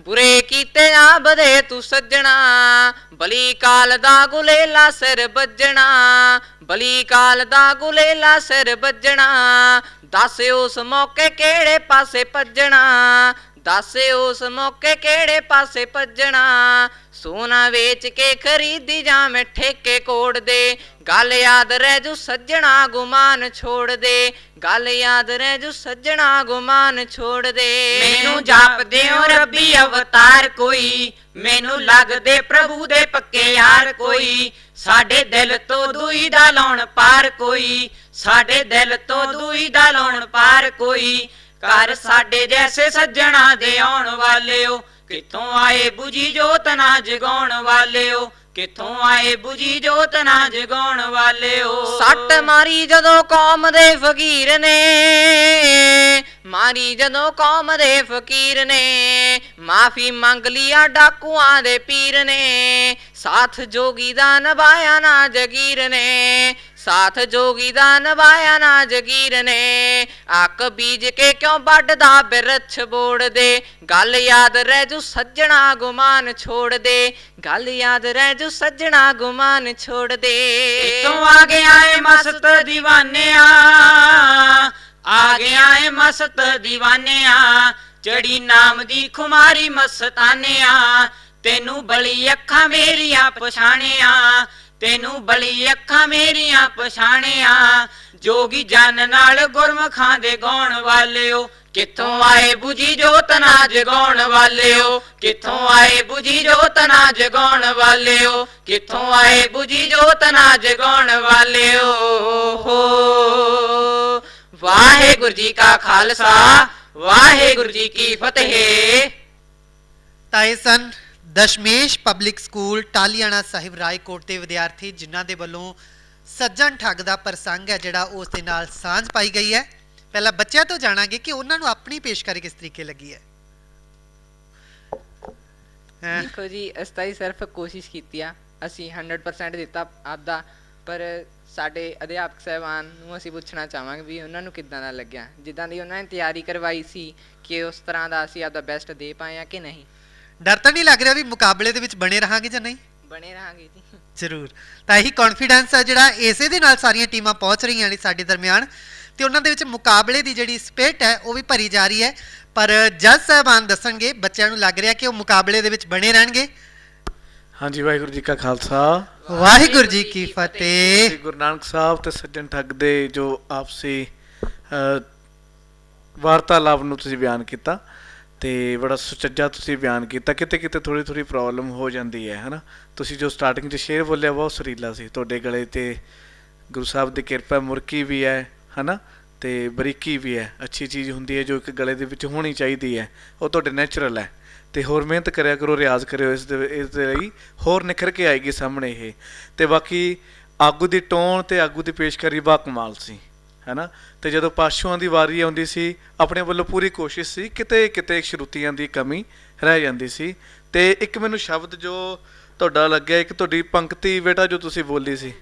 ਬੁਰੇ ਕੀਤੇ ਜਾਪਦੇ ਤੂੰ ਸੱਜਣਾ। ਬਲੀ ਕਾਲ ਦਾ ਗੁਲੇਲਾ ਸਿਰ ਵੱਜਣਾ, ਬਲੀ ਕਾਲ ਦਾ ਗੁਲੇਲਾ ਸਿਰ ਵੱਜਣਾ। ਦੱਸ ਉਸ ਮੌਕੇ ਕਿਹੜੇ ਪਾਸੇ ਭੱਜਣਾ, ਦੱਸ ਉਸ ਮੌਕੇ ਕਿਹੜੇ ਪਾਸੇ ਭੱਜਣਾ। ਸੋਨਾ ਵੇਚ ਕੇ ਖਰੀਦੀ ਜਾਵੇਂ ਠੇਕੇ ਕੋੜ ਦੇ, ਗੱਲ ਯਾਦ ਰਹਿ ਜੂ ਸੱਜਣਾ ਗੁਮਾਨ ਛੋੜ ਦੇ, ਗੱਲ ਯਾਦ ਰਹਿ ਜੂ ਸੱਜਣਾ ਗੁਮਾਨ ਛੋੜ ਦੇ। ਮੈਨੂੰ ਜਾਪਦੇ ਓ ਰੱਬੀ ਅਵਤਾਰ ਕੋਈ, ਮੈਨੂੰ ਲੱਗਦੇ ਪ੍ਰਭੂ ਦੇ ਪੱਕੇ ਯਾਰ ਕੋਈ। ਸਾਡੇ ਦਿਲ ਤੋਂ ਦੂਈ ਦਾ ਲਾਉਣ ਪਾਰ ਕੋਈ, ਸਾਡੇ ਦਿਲ ਤੋਂ ਦੂਈ ਦਾ ਲਾਉਣ ਪਾਰ ਕੋਈ। ਘਰ ਸਾਡੇ ਜੈਸੇ ਸੱਜਣਾ ਦੇ ਆਉਣ ਵਾਲਿਓ, ਕਿੱਥੋਂ ਆਏ ਬੁਝੀ ਜੋਤ ਨਾ ਜਗਾਉਣ ਵਾਲਿਓ, ਕਿੱਥੋਂ ਆਏ ਬੁਝੀ ਜੋਤ ਨਾ ਜਗਾਉਣ ਵਾਲਿਓ। ਸੱਟ ਮਾਰੀ ਜਦੋਂ ਕੌਮ ਦੇ ਫਕੀਰ ਨੇ, ਮਾਰੀ ਜਦੋਂ ਕੌਮ ਦੇ ਫਕੀਰ ਨੇ। ਮਾਫੀ ਮੰਗ ਲਿਆ ਡਾਕੂਆਂ ਦੇ ਪੀਰ ਨੇ, ਸਾਥ ਜੋਗੀ ਦਾ ਨਿਭਾਇਆ ਨਾ ਜਗੀਰ ਨੇ, ਸਾਥ ਜੋਗੀ ਦਾ ਨਿਭਾਇਆ ਨਾ ਜਗੀਰ ਨੇ। ਅੱਕ ਬੀਜ ਕੇ ਕਿਉਂ ਵੱਢਦਾ ਬਿਰਛ ਬੋੜ ਦੇ, ਗੱਲ ਯਾਦ ਰਹਿ ਜੂ ਸੱਜਣਾ ਗੁਮਾਨ ਛੋੜ ਦੇ, ਗੱਲ ਯਾਦ ਰਹਿ ਜੂ ਸੱਜਣਾ ਗੁਮਾਨ ਛੋੜ ਦੇ। ਕਿੱਥੋਂ ਆ ਗਿਆ ਏ ਮਸਤ ਦੀਵਾਨਿਆ, ਆ ਗਿਆ ਏ ਮਸਤ ਦੀਵਾਨਿਆ। ਚੜੀ ਨਾਮ ਦੀ ਖੁਮਾਰੀ ਮਸਤਾਨਿਆ, ਤੈਨੂੰ ਬਲੀ ਅੱਖਾਂ ਮੇਰੀਆਂ ਪਛਾਣਿਆ, ਤੈਨੂੰ ਬਲੀ ਅੱਖਾਂ ਮੇਰੀਆਂ ਪਛਾਣਿਆ। ਜੋਗੀ ਜਨ ਨਾਲ ਗੁਰਮੁਖਾਂ ਦੇ ਗਾਉਣ ਵਾਲਿਓ, ਕਿੱਥੋਂ ਆਏ ਬੁਝੀ ਜੋਤ ਨਾ ਜਗਾਉਣ ਵਾਲਿਓ, ਕਿੱਥੋਂ ਆਏ ਬੁਝੀ ਜੋਤ ਨਾ ਜਗਾਉਣ ਵਾਲਿਓ, ਕਿੱਥੋਂ ਆਏ ਬੁਝੀ ਜੋਤ ਨਾ ਜਗਾਉਣ ਵਾਲਿਓ। ਵਾਹਿਗੁਰੂ ਜੀ ਕਾ ਖਾਲਸਾ, ਵਾਹਿਗੁਰੂ ਜੀ ਕੀ ਫਤਿਹ। ਤਾਂ ਇਹ ਸਨ ਦਸ਼ਮੇਸ਼ ਪਬਲਿਕ ਸਕੂਲ ਟਾਲੀਆਣਾ ਸਾਹਿਬ ਰਾਏਕੋਟ ਦੇ ਵਿਦਿਆਰਥੀ, ਜਿਨ੍ਹਾਂ ਦੇ ਵੱਲੋਂ ਸੱਜਣ ਠੱਗ ਦਾ ਪ੍ਰਸੰਗ ਹੈ ਜਿਹੜਾ ਉਸ ਦੇ ਨਾਲ ਸਾਂਝ ਪਾਈ ਗਈ ਹੈ। ਪਹਿਲਾਂ ਬੱਚਿਆਂ ਤੋਂ ਜਾਣਾਂਗੇ ਕਿ ਉਹਨਾਂ ਨੂੰ ਆਪਣੀ ਪੇਸ਼ਕਾਰੀ ਕਿਸ ਤਰੀਕੇ ਲੱਗੀ ਹੈ। ਦੇਖੋ ਜੀ ਅਸੀਂ ਤਾਂ ਹੀ ਸਿਰਫ ਕੋਸ਼ਿਸ਼ ਕੀਤੀ ਆ, ਅਸੀਂ 100% ਦਿੱਤਾ ਆਪਦਾ, ਪਰ ਸਾਡੇ ਅਧਿਆਪਕ ਸਾਹਿਬਾਨ ਨੂੰ ਅਸੀਂ ਪੁੱਛਣਾ ਚਾਹਾਂਗੇ ਵੀ ਉਹਨਾਂ ਨੂੰ ਕਿੱਦਾਂ ਦਾ ਲੱਗਿਆ, ਜਿੱਦਾਂ ਦੀ ਉਹਨਾਂ ਨੇ ਤਿਆਰੀ ਕਰਵਾਈ ਸੀ ਕਿ ਉਸ ਤਰ੍ਹਾਂ ਦਾ ਅਸੀਂ ਆਪਦਾ ਬੈਸਟ ਦੇ ਪਾਏ ਆ ਕਿ ਨਹੀਂ। ਡਰ ਤਾਂ ਨਹੀਂ ਲੱਗ ਰਿਹਾ ਵੀ ਮੁਕਾਬਲੇ ਦੇ ਵਿੱਚ ਬਣੇ ਰਹਾਂਗੇ ਜਾਂ ਨਹੀਂ? ਬਣੇ ਰਹਾਂਗੇ ਜੀ। ਜ਼ਰੂਰ। ਤਾਂ ਇਹੀ ਕੌਨਫੀਡੈਂਸ ਹੈ ਜਿਹੜਾ ਇਸੇ ਦੇ ਨਾਲ ਸਾਰੀਆਂ ਟੀਮਾਂ ਪਹੁੰਚ ਰਹੀਆਂ ਨੇ ਸਾਡੇ ਦਰਮਿਆਨ, ਤੇ ਉਹਨਾਂ ਦੇ ਵਿੱਚ ਮੁਕਾਬਲੇ ਦੀ ਜਿਹੜੀ ਸਪਿਰਿਟ ਹੈ ਉਹ ਵੀ ਭਰੀ ਜਾ ਰਹੀ ਹੈ। ਪਰ ਜੱਜ ਸਾਹਿਬਾਨ ਦੱਸਣਗੇ ਬੱਚਿਆਂ ਨੂੰ ਲੱਗ ਰਿਹਾ ਕਿ ਉਹ ਮੁਕਾਬਲੇ ਦੇ ਵਿੱਚ ਬਣੇ ਰਹਿਣਗੇ। ਹਾਂਜੀ, ਵਾਹਿਗੁਰੂ ਜੀ ਕਾ ਖਾਲਸਾ, ਵਾਹਿਗੁਰੂ ਜੀ ਕੀ ਫਤਿਹ। ਸ੍ਰੀ ਗੁਰੂ ਨਾਨਕ ਸਾਹਿਬ ਤੇ ਸੱਜਣ ਠੱਗ ਦੇ ਜੋ ਆਪਸੀ ਵਾਰਤਾਲਾਪ ਨੂੰ ਤੁਸੀਂ ਬਿਆਨ ਕੀਤਾ ਤੇ ਬੜਾ ਸੁਚੱਜਾ ਤੁਸੀਂ ਬਿਆਨ ਕੀਤਾ। ਕਿਤੇ ਕਿਤੇ ਥੋੜੀ ਪ੍ਰੋਬਲਮ ਹੋ ਜਾਂਦੀ ਹੈ ਹਨਾ। ਤੁਸੀਂ ਜੋ ਸਟਾਰਟਿੰਗ 'ਚ ਸ਼ੇਰ ਬੋਲਿਆ ਬਹੁਤ ਸੁਰੀਲਾ ਸੀ, ਤੁਹਾਡੇ ਗਲੇ ਤੇ ਗੁਰੂ ਸਾਹਿਬ ਦੀ ਕਿਰਪਾ, ਮੁਰਕੀ ਵੀ ਹੈ ਹਨਾ ਤੇ ਬਰੀਕੀ ਵੀ ਹੈ। ਅੱਛੀ ਚੀਜ਼ ਹੁੰਦੀ ਹੈ ਜੋ ਇੱਕ ਗਲੇ ਦੇ ਵਿੱਚ ਹੋਣੀ ਚਾਹੀਦੀ ਹੈ, ਉਹ ਤੁਹਾਡੇ ਨੈਚੁਰਲ ਹੈ। ਤੇ ਹੋਰ ਮਿਹਨਤ ਕਰਿਆ ਕਰੋ, ਰਿਆਜ਼ ਕਰਿਓ, ਇਸ ਦੇ ਲਈ ਹੋਰ ਨਿਖਰ ਕੇ ਆਏਗੀ ਸਾਹਮਣੇ ਇਹ। ਤੇ ਬਾਕੀ ਆਗੂ ਦੀ ਟੋਨ ਤੇ ਆਗੂ ਦੀ ਪੇਸ਼ਕਾਰੀ ਬਾ ਕਮਾਲ ਸੀ ਹੈ ਨਾ। ਤੇ ਜਦੋਂ ਪਾਸ਼ੂਆਂ ਦੀ ਵਾਰੀ ਆਉਂਦੀ ਸੀ ਆਪਣੇ ਵੱਲੋਂ ਪੂਰੀ ਕੋਸ਼ਿਸ਼ ਸੀ, ਕਿਤੇ ਕਿਤੇ ਸ਼ਰੂਤੀਆਂ ਦੀ ਕਮੀ ਰਹਿ ਜਾਂਦੀ ਸੀ। ਤੇ ਇੱਕ ਮੈਨੂੰ ਸ਼ਬਦ ਜੋ ਤੁਹਾਡਾ ਲੱਗਿਆ, ਇੱਕ ਤੁਹਾਡੀ ਪੰਕਤੀ ਬੇਟਾ ਜੋ ਤੁਸੀਂ ਬੋਲੀ ਸੀ,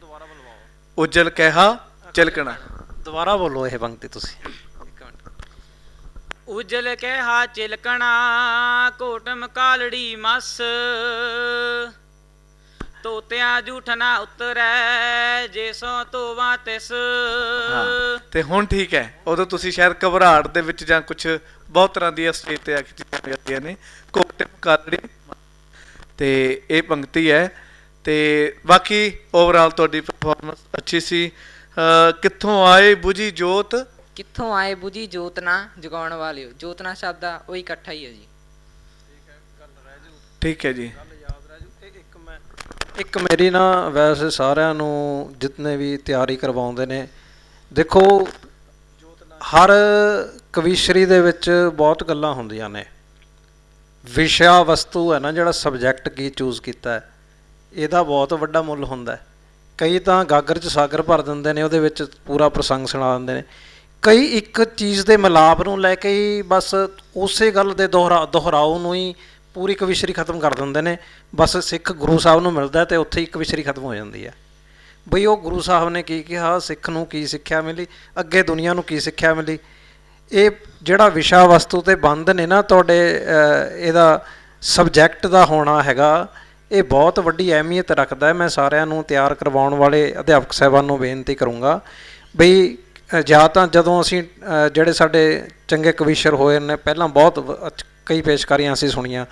ਉਜਲ ਕਹਿਆ ਚਿਲਕਣਾ, ਦੁਬਾਰਾ ਬੋਲੋ ਇਹ ਪੰਕਤੀ ਤੁਸੀਂ। ਉਜਲ ਕਹਿਆ ਚਿਲਕਣਾ ਕੋਟ ਮਕਾਲੜੀ ਮਸ, ਤੋਤਿਆਂ ਝੂਠ ਨਾ ਉਤਰੈ ਜੇ ਸੋ ਤੋਵਾ ਤਿਸ। ਹਾਂ, ਤੇ ਹੁਣ ਠੀਕ ਹੈ। ਉਦੋਂ ਤੁਸੀਂ ਸ਼ਾਇਦ ਘਬਰਾਹਟ ਦੇ ਵਿੱਚ ਜਾਂ ਕੁਝ ਬਹੁਤ ਤਰ੍ਹਾਂ ਦੀਆਂ ਸਟੇਜ ਤੇ ਆ ਕੇ ਚੀਜ਼ਾਂ ਜਾਂਦੀਆਂ ਨੇ, ਕੋਟ ਮਕਾਲੜੀ, ਤੇ ਇਹ ਪੰਕਤੀ ਹੈ। ਤੇ ਬਾਕੀ ਓਵਰਆਲ ਤੁਹਾਡੀ ਪਰਫਾਰਮੈਂਸ ਅੱਛੀ ਸੀ। ਕਿੱਥੋਂ ਆਏ ਬੁਝੀ ਜੋਤ, ਕਿੱਥੋਂ ਆਏ ਬੁਝੀ ਜੋਤ ਨਾ ਜਗਾਉਣ ਵਾਲਿਓ, ਜੋਤ ਨਾ ਸ਼ਬਦ ਆ ਉਹ ਇਕੱਠਾ ਹੀ ਹੈ ਜੀ। ਠੀਕ ਹੈ ਜੀ। ਇੱਕ ਮੇਰੀ ਨਾ ਵੈਸੇ ਸਾਰਿਆਂ ਨੂੰ ਜਿਤਨੇ ਵੀ ਤਿਆਰੀ ਕਰਵਾਉਂਦੇ ਨੇ, ਦੇਖੋ ਹਰ ਕਵੀਸ਼ਰੀ ਦੇ ਵਿੱਚ ਬਹੁਤ ਗੱਲਾਂ ਹੁੰਦੀਆਂ ਨੇ। ਵਿਸ਼ਾ ਵਸਤੂ ਹੈ ਨਾ, ਜਿਹੜਾ ਸਬਜੈਕਟ ਕੀ ਚੂਜ਼ ਕੀਤਾ ਹੈ, ਇਹਦਾ ਬਹੁਤ ਵੱਡਾ ਮੁੱਲ ਹੁੰਦਾ ਹੈ। ਕਈ ਤਾਂ ਗਾਗਰ 'ਚ ਸਾਗਰ ਭਰ ਦਿੰਦੇ ਨੇ, ਉਹਦੇ ਵਿੱਚ ਪੂਰਾ ਪ੍ਰਸੰਗ ਸੁਣਾ ਦਿੰਦੇ ਨੇ। ਕਈ ਇੱਕ ਚੀਜ਼ ਦੇ ਮਿਲਾਪ ਨੂੰ ਲੈ ਕੇ ਹੀ ਬਸ ਉਸੇ ਗੱਲ ਦੇ ਦੁਹਰਾਓ ਨੂੰ ਹੀ ਪੂਰੀ ਕਵੀਸ਼ਰੀ ਖਤਮ ਕਰ ਦਿੰਦੇ ਨੇ। ਬਸ ਸਿੱਖ ਗੁਰੂ ਸਾਹਿਬ ਨੂੰ ਮਿਲਦਾ ਤੇ ਉੱਥੇ ਹੀ ਕਵੀਸ਼ਰੀ ਖਤਮ ਹੋ ਜਾਂਦੀ ਹੈ। ਬਈ ਉਹ ਗੁਰੂ ਸਾਹਿਬ ਨੇ ਕੀ ਕਿਹਾ, ਸਿੱਖ ਨੂੰ ਕੀ ਸਿੱਖਿਆ ਮਿਲੀ, ਅੱਗੇ ਦੁਨੀਆ ਨੂੰ ਕੀ ਸਿੱਖਿਆ ਮਿਲੀ। ਇਹ ਜਿਹੜਾ ਵਿਸ਼ਾ ਵਸਤੂ ਤੇ ਬੰਦ ਨੇ ਨਾ ਤੁਹਾਡੇ, ਇਹਦਾ ਸਬਜੈਕਟ ਦਾ ਹੋਣਾ ਹੈਗਾ, ਇਹ ਬਹੁਤ ਵੱਡੀ ਅਹਿਮੀਅਤ ਰੱਖਦਾ ਹੈ। ਮੈਂ ਸਾਰਿਆਂ ਨੂੰ ਤਿਆਰ ਕਰਵਾਉਣ ਵਾਲੇ ਅਧਿਆਪਕ ਸਾਹਿਬਾਨ ਨੂੰ ਬੇਨਤੀ ਕਰੂੰਗਾ ਬਈ ਜਾਂ ਤਾਂ ਜਦੋਂ ਅਸੀਂ ਜਿਹੜੇ ਸਾਡੇ ਚੰਗੇ ਕਵੀਸ਼ਰ ਹੋਏ ਨੇ, ਪਹਿਲਾਂ ਬਹੁਤ ਕਈ ਪੇਸ਼ਕਾਰੀਆਂ ਅਸੀਂ ਸੁਣੀਆਂ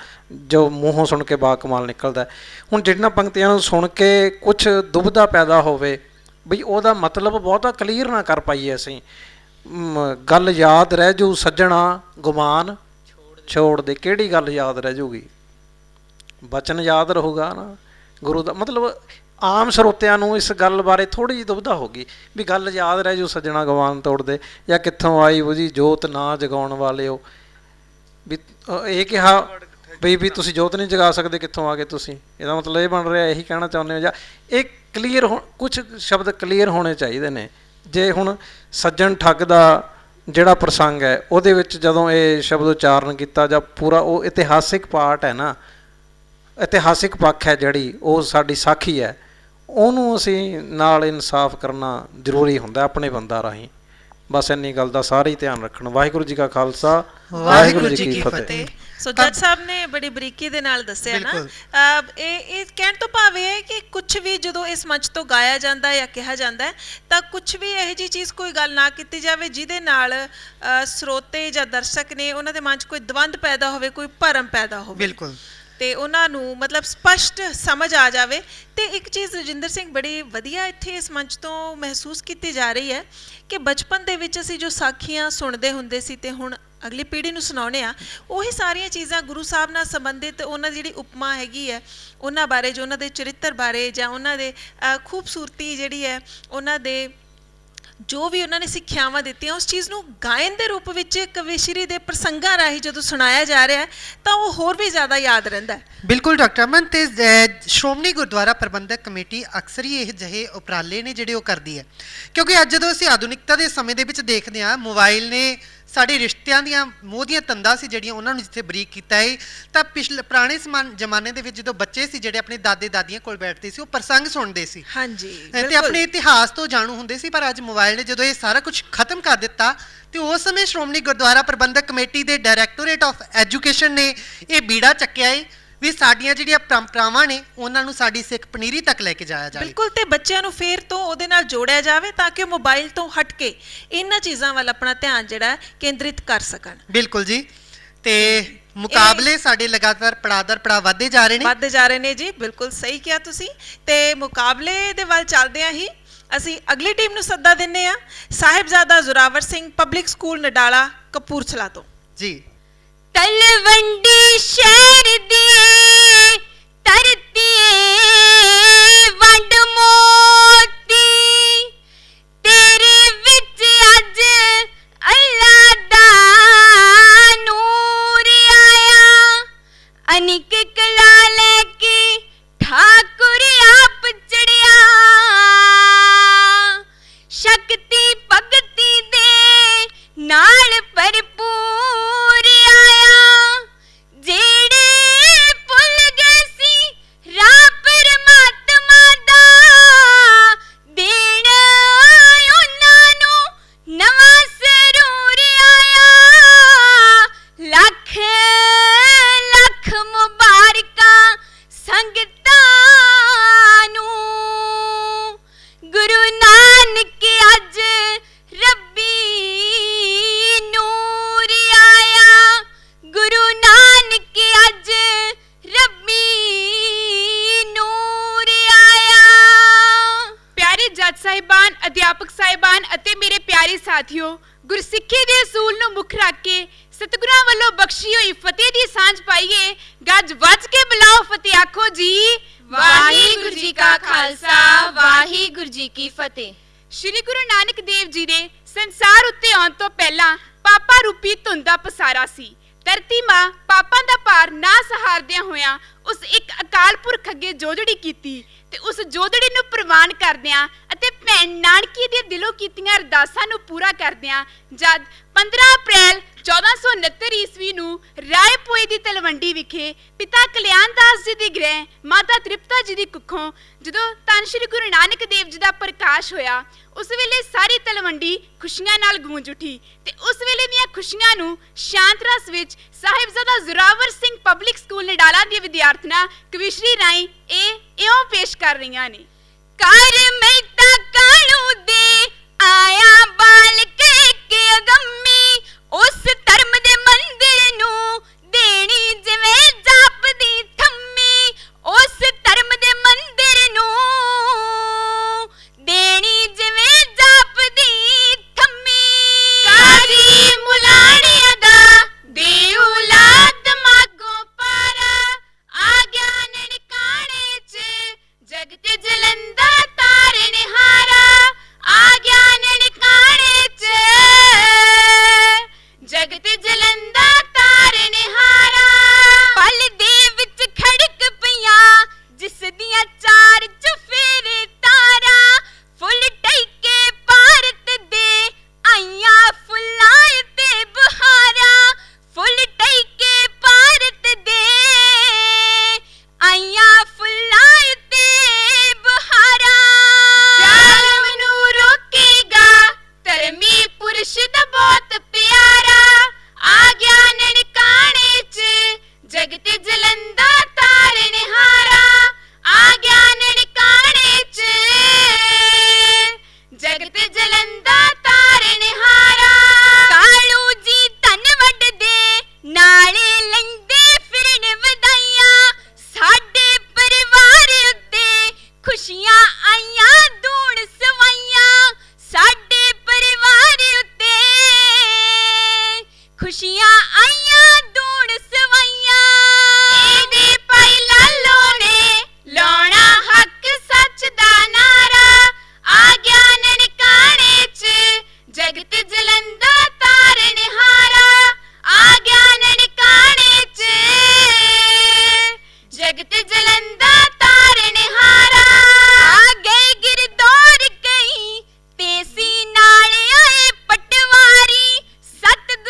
ਜੋ ਮੂੰਹੋਂ ਸੁਣ ਕੇ ਬਾ ਕਮਾਲ ਨਿਕਲਦਾ। ਹੁਣ ਜਿਹੜੀਆਂ ਪੰਕਤੀਆਂ ਨੂੰ ਸੁਣ ਕੇ ਕੁਛ ਦੁਬਿਧਾ ਪੈਦਾ ਹੋਵੇ ਬਈ ਉਹਦਾ ਮਤਲਬ ਬਹੁਤਾ ਕਲੀਅਰ ਨਾ ਕਰ ਪਾਈਏ ਅਸੀਂ। ਗੱਲ ਯਾਦ ਰਹਿ ਜੂ ਸੱਜਣਾ ਗੁਮਾਨ ਛੋੜ ਦੇ, ਕਿਹੜੀ ਗੱਲ ਯਾਦ ਰਹਿ ਜੂਗੀ? ਬਚਨ ਯਾਦ ਰਹੂਗਾ ਨਾ ਗੁਰੂ ਦਾ। ਮਤਲਬ ਆਮ ਸਰੋਤਿਆਂ ਨੂੰ ਇਸ ਗੱਲ ਬਾਰੇ ਥੋੜ੍ਹੀ ਜਿਹੀ ਦੁਬਿਧਾ ਹੋਗੀ ਵੀ ਗੱਲ ਯਾਦ ਰਹਿ ਜੂ ਸੱਜਣਾ ਗੁਮਾਨ ਤੋੜਦੇ, ਜਾਂ ਕਿੱਥੋਂ ਆਈ ਬੁਝੀ ਜੋਤ ਨਾ ਜਗਾਉਣ ਵਾਲਿਓ। ਵੀ ਇਹ ਕਿਹਾ ਵੀ ਤੁਸੀਂ ਜੋਤ ਨਹੀਂ ਜਗਾ ਸਕਦੇ, ਕਿੱਥੋਂ ਆ ਗਏ ਤੁਸੀਂ? ਇਹਦਾ ਮਤਲਬ ਇਹ ਬਣ ਰਿਹਾ, ਇਹੀ ਕਹਿਣਾ ਚਾਹੁੰਦੇ ਹੋ? ਜਾਂ ਇਹ ਕਲੀਅਰ ਕੁਛ ਸ਼ਬਦ ਕਲੀਅਰ ਹੋਣੇ ਚਾਹੀਦੇ ਨੇ। ਜੇ ਹੁਣ ਸੱਜਣ ਠੱਗ ਦਾ ਜਿਹੜਾ ਪ੍ਰਸੰਗ ਹੈ ਉਹਦੇ ਵਿੱਚ ਜਦੋਂ ਇਹ ਸ਼ਬਦ ਉਚਾਰਨ ਕੀਤਾ, ਜਾਂ ਪੂਰਾ ਉਹ ਇਤਿਹਾਸਿਕ ਪਾਰਟ ਹੈ ਨਾ, ਇਤਿਹਾਸਿਕ ਪੱਖ ਹੈ ਜਿਹੜੀ ਉਹ ਸਾਡੀ ਸਾਖੀ ਹੈ, ਉਹਨੂੰ ਅਸੀਂ ਨਾਲ ਇਨਸਾਫ ਕਰਨਾ ਜ਼ਰੂਰੀ ਹੁੰਦਾ ਆਪਣੇ ਬੰਦਾ ਰਾਹੀਂ। ਬਸ ਇੰਨੀ ਗੱਲ ਦਾ ਸਾਰੇ ਹੀ ਧਿਆਨ ਰੱਖਣ। ਵਾਹਿਗੁਰੂ ਜੀ ਕਾ ਖਾਲਸਾ, ਵਾਹਿਗੁਰੂ ਜੀ ਕੀ ਫਤਿਹ। ਸੋ ਜੱਜ ਸਾਹਿਬ ਨੇ ਬੜੀ ਬਰੀਕੀ ਦੇ ਨਾਲ ਦੱਸਿਆ ਨਾ। ਇਹ ਕਹਿਣ ਤੋਂ ਭਾਵ ਇਹ ਹੈ ਕਿ ਕੁਝ ਵੀ ਜਦੋਂ ਇਸ ਮੰਚ ਤੋਂ ਗਾਇਆ ਜਾਂਦਾ ਜਾਂ ਕਿਹਾ ਜਾਂਦਾ ਤਾਂ ਕੁਝ ਵੀ ਇਹੋ ਜਿਹੀ ਚੀਜ਼ ਕੋਈ ਗੱਲ ਨਾ ਕੀਤੀ ਜਾਵੇ ਜਿਹਦੇ ਨਾਲ ਸਰੋਤੇ ਜਾਂ ਦਰਸ਼ਕ ਨੇ ਉਹਨਾਂ ਦੇ ਮਨ 'ਚ ਕੋਈ ਦਵੰਦ ਪੈਦਾ ਹੋਵੇ, ਕੋਈ ਭਰਮ ਪੈਦਾ ਹੋਵੇ। ਬਿਲਕੁਲ। ਤੇ ਉਹਨਾਂ ਨੂੰ ਮਤਲਬ ਸਪਸ਼ਟ ਸਮਝ ਆ ਜਾਵੇ। ਤੇ ਇੱਕ ਚੀਜ਼ ਰਜਿੰਦਰ ਸਿੰਘ ਬੜੀ ਵਧੀਆ ਇੱਥੇ ਇਸ ਮੰਚ ਤੋਂ ਮਹਿਸੂਸ ਕੀਤੀ ਜਾ ਰਹੀ ਹੈ ਕਿ ਬਚਪਨ ਦੇ ਵਿੱਚ ਅਸੀਂ ਜੋ ਸਾਖੀਆਂ ਸੁਣਦੇ ਹੁੰਦੇ ਸੀ ਤੇ ਹੁਣ ਅਗਲੀ ਪੀੜ੍ਹੀ ਨੂੰ ਸੁਣਾਉਂਦੇ ਆ, ਉਹੀ ਸਾਰੀਆਂ ਚੀਜ਼ਾਂ ਗੁਰੂ ਸਾਹਿਬ ਨਾਲ ਸੰਬੰਧਿਤ ਉਹਨਾਂ ਦੀ ਜਿਹੜੀ ਉਪਮਾ ਹੈਗੀ ਹੈ ਉਹਨਾਂ ਬਾਰੇ, ਜੋ ਉਹਨਾਂ ਦੇ ਚਰਿੱਤਰ ਬਾਰੇ ਜਾਂ ਉਹਨਾਂ ਦੇ ਖੂਬਸੂਰਤੀ ਜਿਹੜੀ ਹੈ, ਉਹਨਾਂ ਦੇ ਜੋ ਵੀ ਉਹਨਾਂ ਨੇ ਸਿੱਖਿਆਵਾਂ ਦਿੱਤੀਆਂ, ਉਸ ਚੀਜ਼ ਨੂੰ ਗਾਇਨ ਦੇ ਰੂਪ ਵਿੱਚ ਕਵੀਸ਼ਰੀ ਦੇ ਪ੍ਰਸੰਗਾਂ ਰਾਹੀਂ ਜਦੋਂ ਸੁਣਾਇਆ ਜਾ ਰਿਹਾ ਤਾਂ ਉਹ ਹੋਰ ਵੀ ਜ਼ਿਆਦਾ ਯਾਦ ਰਹਿੰਦਾ ਹੈ। ਬਿਲਕੁਲ ਡਾਕਟਰ ਅਮਨ। ਤੇ ਸ਼੍ਰੋਮਣੀ ਗੁਰਦੁਆਰਾ ਪ੍ਰਬੰਧਕ ਕਮੇਟੀ ਅਕਸਰ ਹੀ ਇਹ ਜਿਹੇ ਉਪਰਾਲੇ ਨੇ ਜਿਹੜੇ ਉਹ ਕਰਦੀ ਹੈ, ਕਿਉਂਕਿ ਅੱਜ ਜਦੋਂ ਅਸੀਂ ਆਧੁਨਿਕਤਾ ਦੇ ਸਮੇਂ ਦੇ ਵਿੱਚ ਦੇਖਦੇ ਹਾਂ, ਮੋਬਾਈਲ ਨੇ ਸਾਡੇ ਰਿਸ਼ਤਿਆਂ ਦੀਆਂ ਮੋਹ ਦੀਆਂ ਤੰਦਾਂ ਸੀ ਜਿਹੜੀਆਂ ਉਹਨਾਂ ਨੂੰ ਜਿੱਥੇ ਬਰੀਕ ਕੀਤਾ ਹੈ। ਤਾਂ ਪਿਛਲੇ ਪੁਰਾਣੇ ਜ਼ਮਾਨੇ ਦੇ ਵਿੱਚ ਜਦੋਂ ਬੱਚੇ ਸੀ ਜਿਹੜੇ ਆਪਣੇ ਦਾਦੇ ਦਾਦੀਆਂ ਕੋਲ ਬੈਠਦੇ ਸੀ ਉਹ ਪ੍ਰਸੰਗ ਸੁਣਦੇ ਸੀ ਹਾਂਜੀ ਤੇ ਆਪਣੇ ਇਤਿਹਾਸ ਤੋਂ ਜਾਣੂ ਹੁੰਦੇ ਸੀ। ਪਰ ਅੱਜ ਮੋਬਾਈਲ ਨੇ ਜਦੋਂ ਇਹ ਸਾਰਾ ਕੁਝ ਖਤਮ ਕਰ ਦਿੱਤਾ ਤੇ ਉਸ ਸਮੇਂ ਸ਼੍ਰੋਮਣੀ ਗੁਰਦੁਆਰਾ ਪ੍ਰਬੰਧਕ ਕਮੇਟੀ ਦੇ ਡਾਇਰੈਕਟੋਰੇਟ ਆਫ ਐਜੂਕੇਸ਼ਨ ਨੇ ਇਹ ਬੀੜਾ ਚੱਕਿਆ ਹੈ ਵੀ ਸਾਡੀਆਂ ਜਿਹੜੀਆਂ ਪਰੰਪਰਾਵਾਂ ਨੇ ਉਹਨਾਂ ਨੂੰ ਸਾਡੀ ਸਿੱਖ ਪਨੀਰੀ ਤੱਕ ਲੈ ਕੇ ਜਾਇਆ ਜਾਵੇ। ਬਿਲਕੁਲ, ਤੇ ਬੱਚਿਆਂ ਨੂੰ ਫੇਰ ਤੋਂ ਉਹਦੇ ਨਾਲ ਜੋੜਿਆ ਜਾਵੇ ਤਾਂ ਕਿ ਮੋਬਾਈਲ ਤੋਂ ਹਟ ਕੇ ਇਹਨਾਂ ਚੀਜ਼ਾਂ ਵੱਲ ਆਪਣਾ ਧਿਆਨ ਜਿਹੜਾ ਕੇਂਦਰਿਤ ਕਰ ਸਕਣ। ਬਿਲਕੁਲ ਜੀ। ਤੇ ਮੁਕਾਬਲੇ ਸਾਡੇ ਲਗਾਤਾਰ ਪੜਾਦਰ ਪੜਾ ਵਧਦੇ ਜਾ ਰਹੇ ਨੇ ਜੀ। ਬਿਲਕੁਲ ਸਹੀ ਕਿਹਾ ਤੁਸੀਂ। ਤੇ ਮੁਕਾਬਲੇ ਦੇ ਵੱਲ ਚੱਲਦਿਆਂ ਹੀ ਅਸੀਂ ਅਗਲੀ ਟੀਮ ਨੂੰ ਸੱਦਾ ਦਿੰਨੇ ਆ, ਸਾਹਿਬਜ਼ਾਦਾ ਜ਼ੋਰਾਵਰ ਸਿੰਘ ਪਬਲਿਕ ਸਕੂਲ ਨਡਾਲਾ ਕਪੂਰਥਲਾ ਤੋਂ ਜੀ। ਤਲਵੰਡੀ ਸ਼ਹਿਰ ਦੀ ਧਰਤੀ ਵੰਡ ਮੋਤੀ, ਤੇਰੇ ਵਿੱਚ ਅੱਜ ਅੱਲਾ ਦਾ ਨੂਰ ਆਇਆ। ਅਨਿਕ ਕਲਾ ਲੈ ਕੇ ਠਾਕੁਰ ਆਪ ਚੜਿਆ, ਸ਼ਕਤੀ ਭਗਤੀ ਦੇ ਨਾਲ ਭਰਪੂਰ ਆਇਆ। ਜਿਹੜੇ ਭੁੱਲ ਗਏ ਸੀ ਰਾਹ ਪਰਮਾਤਮਾ ਦਾ, ਦੇਣ ਉਹਨਾਂ ਨੂੰ ਨਵਾਂ ਸਰੂਰ ਆਇਆ। ਲੱਖ ਲੱਖ ਮੁਬਾਰਕਾਂ ਸੰਗਤਾਂ ਨੂੰ, ਗੁਰੂ ਨਾਨਕ ਅੱਜ ਰੱਬੀ ਨੂਰ ਆਇਆ। ਗੁਰੂ ਨਾਨਕ ਅੱਜ ਰੱਬੀ ਨੂਰ ਆਇਆ। ਪਿਆਰੇ ਜੱਜ ਸਾਹਿਬਾਨ, ਅਧਿਆਪਕ ਸਾਹਿਬਾਨ ਅਤੇ ਮੇਰੇ ਪਿਆਰੇ ਸਾਥੀਓ, ਗੁਰਸਿੱਖੀ ਦੇ ਅਸੂਲ ਨੂੰ ਮੁੱਖ ਰੱਖ ਕੇ ਸਤਿਗੁਰਾਂ ਵੱਲੋਂ ਬਖਸ਼ੀ ਹੋਈ ਫਤਿਹ ਦੀ ਸਾਂਝ ਪਾਈਏ। ਗੱਜ ਵੱਜ ਕੇ ਬੁਲਾਓ ਫਤਿਹ ਆਖੋ ਜੀ। ਵਾਹਿਗੁਰੂ ਜੀ ਕਾ ਖਾਲਸਾ, ਵਾਹਿਗੁਰੂ ਜੀ ਕੀ ਫਤਿਹ। ਸ਼੍ਰੀ ਗੁਰੂ ਨਾਨਕ ਦੇਵ ਜੀ ਦੇ ਸੰਸਾਰ ਉੱਤੇ ਆਉਣ ਤੋਂ ਪਹਿਲਾਂ ਪਾਪਾ ਰੂਪੀ ਧੁੰਦ ਦਾ ਪਸਾਰਾ ਸੀ। ਧਰਤੀ ਮਾਂ ਪਾਪਾਂ ਦਾ ਭਾਰ ਨਾ ਸਹਾਰਦਿਆਂ ਹੋਇਆਂ ਉਸ ਇੱਕ ਅਕਾਲ ਪੁਰਖ ਅੱਗੇ ਜੋਦੜੀ ਕੀਤੀ ਤੇ ਉਸ ਜੋਦੜੀ ਨੂੰ ਪ੍ਰਵਾਨ ਕਰਦਿਆਂ ਅਤੇ ਭੈਣ ਨਾਨਕੀ ਦੇ ਦਿਲੋਂ ਕੀਤੀਆਂ ਅਰਦਾਸਾਂ ਨੂੰ ਪੂਰਾ ਕਰਦਿਆਂ ਜਦ 15 ਅਪ੍ਰੈਲ 1469 ਈਸਵੀ ਨੂੰ ਰਾਏਪੋਏ ਦੀ ਤਲਵੰਡੀ ਵਿਖੇ ਪਿਤਾ ਕਲਿਆਣ ਦਾਸ ਜੀ ਦੀ ਗ੍ਰਹਿ ਮਾਤਾ ਤ੍ਰਿਪਤਾ ਜੀ ਦੀ ਕੁੱਖੋਂ ਜਦੋਂ ਧੰਨ ਸ਼੍ਰੀ ਗੁਰੂ ਨਾਨਕ ਦੇਵ ਜੀ ਦਾ ਪ੍ਰਕਾਸ਼ ਹੋਇਆ, ਉਸ ਵੇਲੇ ਸਾਰੀ ਤਲਵੰਡੀ ਖੁਸ਼ੀਆਂ ਨਾਲ ਗੂੰਜ ਉੱਠੀ ਤੇ ਉਸ ਵੇਲੇ ਦੀਆਂ ਖੁਸ਼ੀਆਂ ਨੂੰ ਸ਼ਾਂਤ ਰਸ ਵਿੱਚ ਸਾਹਿਬਜ਼ਾਦਾ ਜ਼ੋਰਾਵਰ ਸਿੰਘ ਪਬਲਿਕ ਸਕੂਲ ਨਡਾਲਾ ਦੀਆਂ ਵਿਦਿਆਰਥਣਾਂ ਕਵਿਸ਼ਰੀ ਰਾਹੀਂ ਇਉਂ ਪੇਸ਼ ਕਰ ਰਹੀਆਂ ਨੇ। ਕਰ ਮਹਿਤਾ ਕਾਲੂ ਦੇ ਆਇਆ ਬਾਲ ਕੇ ਅਗੰਮੀ, ਉਸ ਧਰਮ ਦੇ ਮੰਦਿਰ ਨੂੰ ਦੇਣੀ ਜਿਵੇਂ ਜਾਪਦੀ ਥੰਮੀ, ਉਸ ਧਰਮ ਦੇ ਮੰਦਿਰ ਨੂੰ ਦੇਣੀ ਜਿਵੇਂ ਜਾਪਦੀ ਥੰਮੀ। ਕਾਜ਼ੀ ਮੁਲਾਣੀਆਂ ਦਾ ਦੇ ਔਲਾਦ ਮਾਗੋਂ ਪਾਰਾ, ਆ ਗਿਆ ਨਨਕਾਣੇ ਚ ਜਗਤ ਜਲੰਦਾ ਤਾਰਨ ਹਾਰਾ, ਆ ਗਿਆ ਨਨਕਾਣੇ ਚ ਜਗਤ ਜਲੰਦਾ ਤਾਰਨ ਹਾਰਾ। ਪਲ ਦੇ ਵਿੱਚ ਖੜਕ ਪਈਆਂ ਜਿਸ ਦੀਆਂ ਚਾਰ ਚੁਫੇਰੇ ਤਾਰਾਂ, ਫੁੱਲ ਟਿਕੇ ਭਾਰਤ ਦੇ ਆਈਆਂ ਫੁੱਲਾਂ ਤੇ ਬਹਾਰਾਂ, ਫੁੱਲ ਟਿਕੇ ਭਾਰਤ ਦੇ ਆਈਆਂ ਫੁੱਲਾਂ ਤੇ ਬਹਾਰਾਂ। ਜ਼ਾਲਮ ਨੂੰ ਰੋਕੇਗਾ ਧਰਮੀ ਪੁਰਸ਼ ਦਾ ਬਹੁਤ ਪਿਆਰਾ, ਆ ਗਿਆ ਨਨਕਾਣੇ ਚ ਜਗਤ ਜਲੰਦਾ ਤਾਰਨ ਹਾਰਾ, ਆ ਗਿਆ ਨਨਕਾਣੇ ਚ ਜਗਤ ਜਲੰਦਾ ਤਾਰਨ ਹਾਰਾ। ਕਾਲੂ ਜੀ ਧਨ ਵੱਢਦੇ ਨਾਲੇ ਲੈਂਦੇ ਫਿਰਨ ਵਧਾਈਆਂ, ਸਾਡੇ ਪਰਿਵਾਰ ਉੱਤੇ ਖੁਸ਼ੀਆਂ ਆਈਆਂ ਦੂਣ ਸਵਾਈਆਂ, ਸਾਡੇ ਪਰਿਵਾਰ ਉੱਤੇ ਖੁਸ਼ੀਆਂ ਆਈਆਂ ਦੂਣ ਸਵਾਈਆਂ। ਇਹਦੇ ਭਾਈ ਲਾਲੋ ਨੇ ਲਾਉਣਾ ਹੱਕ ਸੱਚ ਦਾ ਨਾਰਾ, ਆ ਗਿਆ ਨਨਕਾਣੇ ਚ ਜਗਤ ਜਲੰਦਾ ਤਾਰਨ ਹਾਰਾ, ਆ ਗਿਆ ਨਨਕਾਣੇ ਚ ਜਗਤ ਜਲੰਦਾ ਤਾਰਨ ਹਾਰਾ। ਆ ਗਏ ਗਿਰਦੌਰ ਕਈ ਤੇ ਸੀ ਨਾਲ ਆਏ ਪਟਵਾਰੀ, ਸਤਿਗੁਰ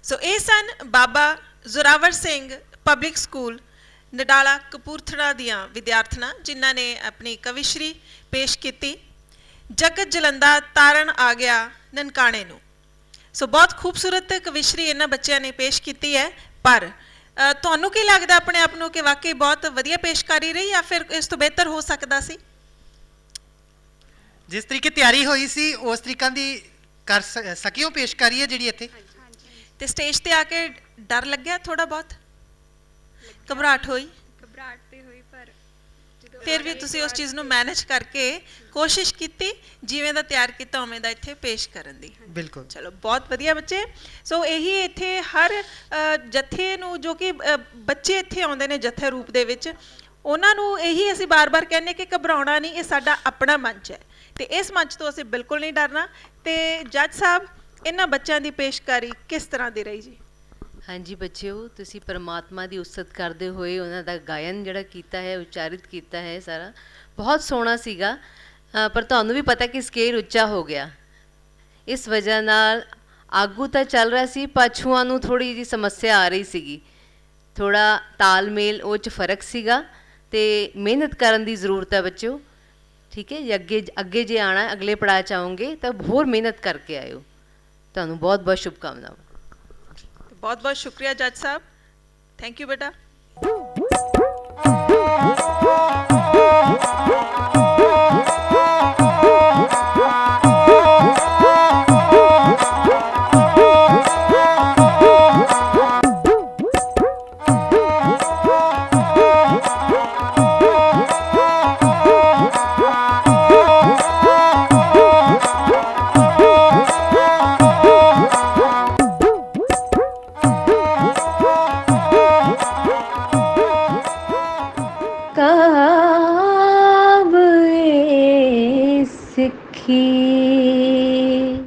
ਸੋ ਇਹ ਸਨ ਬਾਬਾ ਜ਼ੋਰਾਵਰ ਸਿੰਘ ਪਬਲਿਕ ਸਕੂਲ ਨਡਾਲਾ ਕਪੂਰਥਲਾ ਦੀਆਂ ਵਿਦਿਆਰਥਣਾਂ ਜਿਨ੍ਹਾਂ ਨੇ ਆਪਣੀ ਕਵਿਸ਼ਰੀ ਪੇਸ਼ ਕੀਤੀ, ਜਗਤ ਜਲੰਦਾ ਤਾਰਨ ਆ ਗਿਆ ਨਨਕਾਣੇ ਨੂੰ। ਸੋ ਬਹੁਤ ਖੂਬਸੂਰਤ ਕਵਿਸ਼ਰੀ ਇਹਨਾਂ ਬੱਚਿਆਂ ਨੇ ਪੇਸ਼ ਕੀਤੀ ਹੈ। ਪਰ ਤੁਹਾਨੂੰ ਕੀ ਲੱਗਦਾ ਆਪਣੇ ਆਪ ਨੂੰ ਕਿ ਵਾਕਈ ਬਹੁਤ ਵਧੀਆ ਪੇਸ਼ਕਾਰੀ ਰਹੀ ਜਾਂ ਫਿਰ ਇਸ ਤੋਂ ਬਿਹਤਰ ਹੋ ਸਕਦਾ ਸੀ? ਜਿਸ ਤਰੀਕੇ ਤਿਆਰੀ ਹੋਈ ਸੀ ਉਸ ਤਰੀਕਾਂ ਦੀ ਕਰ ਸਕਿਓ ਪੇਸ਼ਕਾਰੀ ਹੈ ਜਿਹੜੀ ਇੱਥੇ। ਤੇ ਸਟੇਜ ਤੇ ਆ ਕੇ ਡਰ ਲੱਗਿਆ ਥੋੜਾ ਬਹੁਤ, ਘਬਰਾਹਟ ਹੋਈ? ਘਬਰਾਹਟ ਤੇ ਹੋਈ, ਪਰ ਜਦੋਂ ਫਿਰ ਵੀ ਤੁਸੀਂ ਉਸ ਚੀਜ਼ ਨੂੰ ਮੈਨੇਜ ਕਰਕੇ ਕੋਸ਼ਿਸ਼ ਕੀਤੀ ਜਿਵੇਂ ਦਾ ਤਿਆਰ ਕੀਤਾ ਉਵੇਂ ਦਾ ਇੱਥੇ ਪੇਸ਼ ਕਰਨ ਦੀ। ਬਿਲਕੁਲ। ਚਲੋ ਬਹੁਤ ਵਧੀਆ ਬੱਚੇ। ਸੋ ਇਹੀ ਇੱਥੇ ਹਰ ਜਥੇ ਨੂੰ ਜੋ ਕਿ ਬੱਚੇ ਇੱਥੇ ਆਉਂਦੇ ਨੇ ਜਥੇ ਰੂਪ ਦੇ ਵਿੱਚ, ਉਹਨਾਂ ਨੂੰ ਇਹੀ ਅਸੀਂ ਬਾਰ-ਬਾਰ ਕਹਿੰਦੇ ਕਿ ਘਬਰਾਉਣਾ ਨਹੀਂ, ਇਹ ਸਾਡਾ ਆਪਣਾ ਮੰਚ ਹੈ ਤੇ ਇਸ ਮੰਚ ਤੋਂ ਅਸੀਂ ਬਿਲਕੁਲ ਨਹੀਂ ਡਰਨਾ। ਤੇ ਜੱਜ ਸਾਹਿਬ, ਇਹਨਾਂ ਬੱਚਿਆਂ ਦੀ ਪੇਸ਼ਕਾਰੀ ਕਿਸ ਤਰ੍ਹਾਂ ਦੀ ਰਹੀ ਜੀ? ਹਾਂਜੀ ਬੱਚਿਓ, ਤੁਸੀਂ ਪਰਮਾਤਮਾ ਦੀ ਉਸਤਤ ਕਰਦੇ ਹੋਏ ਉਹਨਾਂ ਦਾ ਗਾਇਨ ਜਿਹੜਾ ਕੀਤਾ ਹੈ, ਉਚਾਰਿਤ ਕੀਤਾ ਹੈ, ਸਾਰਾ ਬਹੁਤ ਸੋਹਣਾ ਸੀਗਾ। ਪਰ ਤੁਹਾਨੂੰ ਵੀ ਪਤਾ ਕਿ ਸਕੇਲ ਉੱਚਾ ਹੋ ਗਿਆ, ਇਸ ਵਜ੍ਹਾ ਨਾਲ ਆਗੂ ਤਾਂ ਚੱਲ ਰਿਹਾ ਸੀ, ਪਾਛੂਆਂ ਨੂੰ ਥੋੜੀ ਜਿਹੀ ਸਮੱਸਿਆ ਆ ਰਹੀ ਸੀਗੀ, ਥੋੜਾ ਤਾਲਮੇਲ ਉਹ 'ਚ ਫਰਕ ਸੀਗਾ ਤੇ ਮਿਹਨਤ ਕਰਨ ਦੀ ਜ਼ਰੂਰਤ ਹੈ ਬੱਚਿਓ। ਠੀਕ ਹੈ ਜੀ, ਅੱਗੇ ਜੇ ਆਉਣਾ, ਅਗਲੇ ਪੜਾਅ 'ਚ ਆਓਗੇ ਤਾਂ ਹੋਰ ਮਿਹਨਤ ਕਰਕੇ ਆਇਓ। ਤੁਹਾਨੂੰ ਬਹੁਤ ਬਹੁਤ ਸ਼ੁਭਕਾਮਨਾਵਾਂ। ਬਹੁਤ ਬਹੁਤ ਸ਼ੁਕਰੀਆ ਜੱਜ ਸਾਹਿਬ, ਥੈਂਕ ਯੂ ਬੇਟਾ।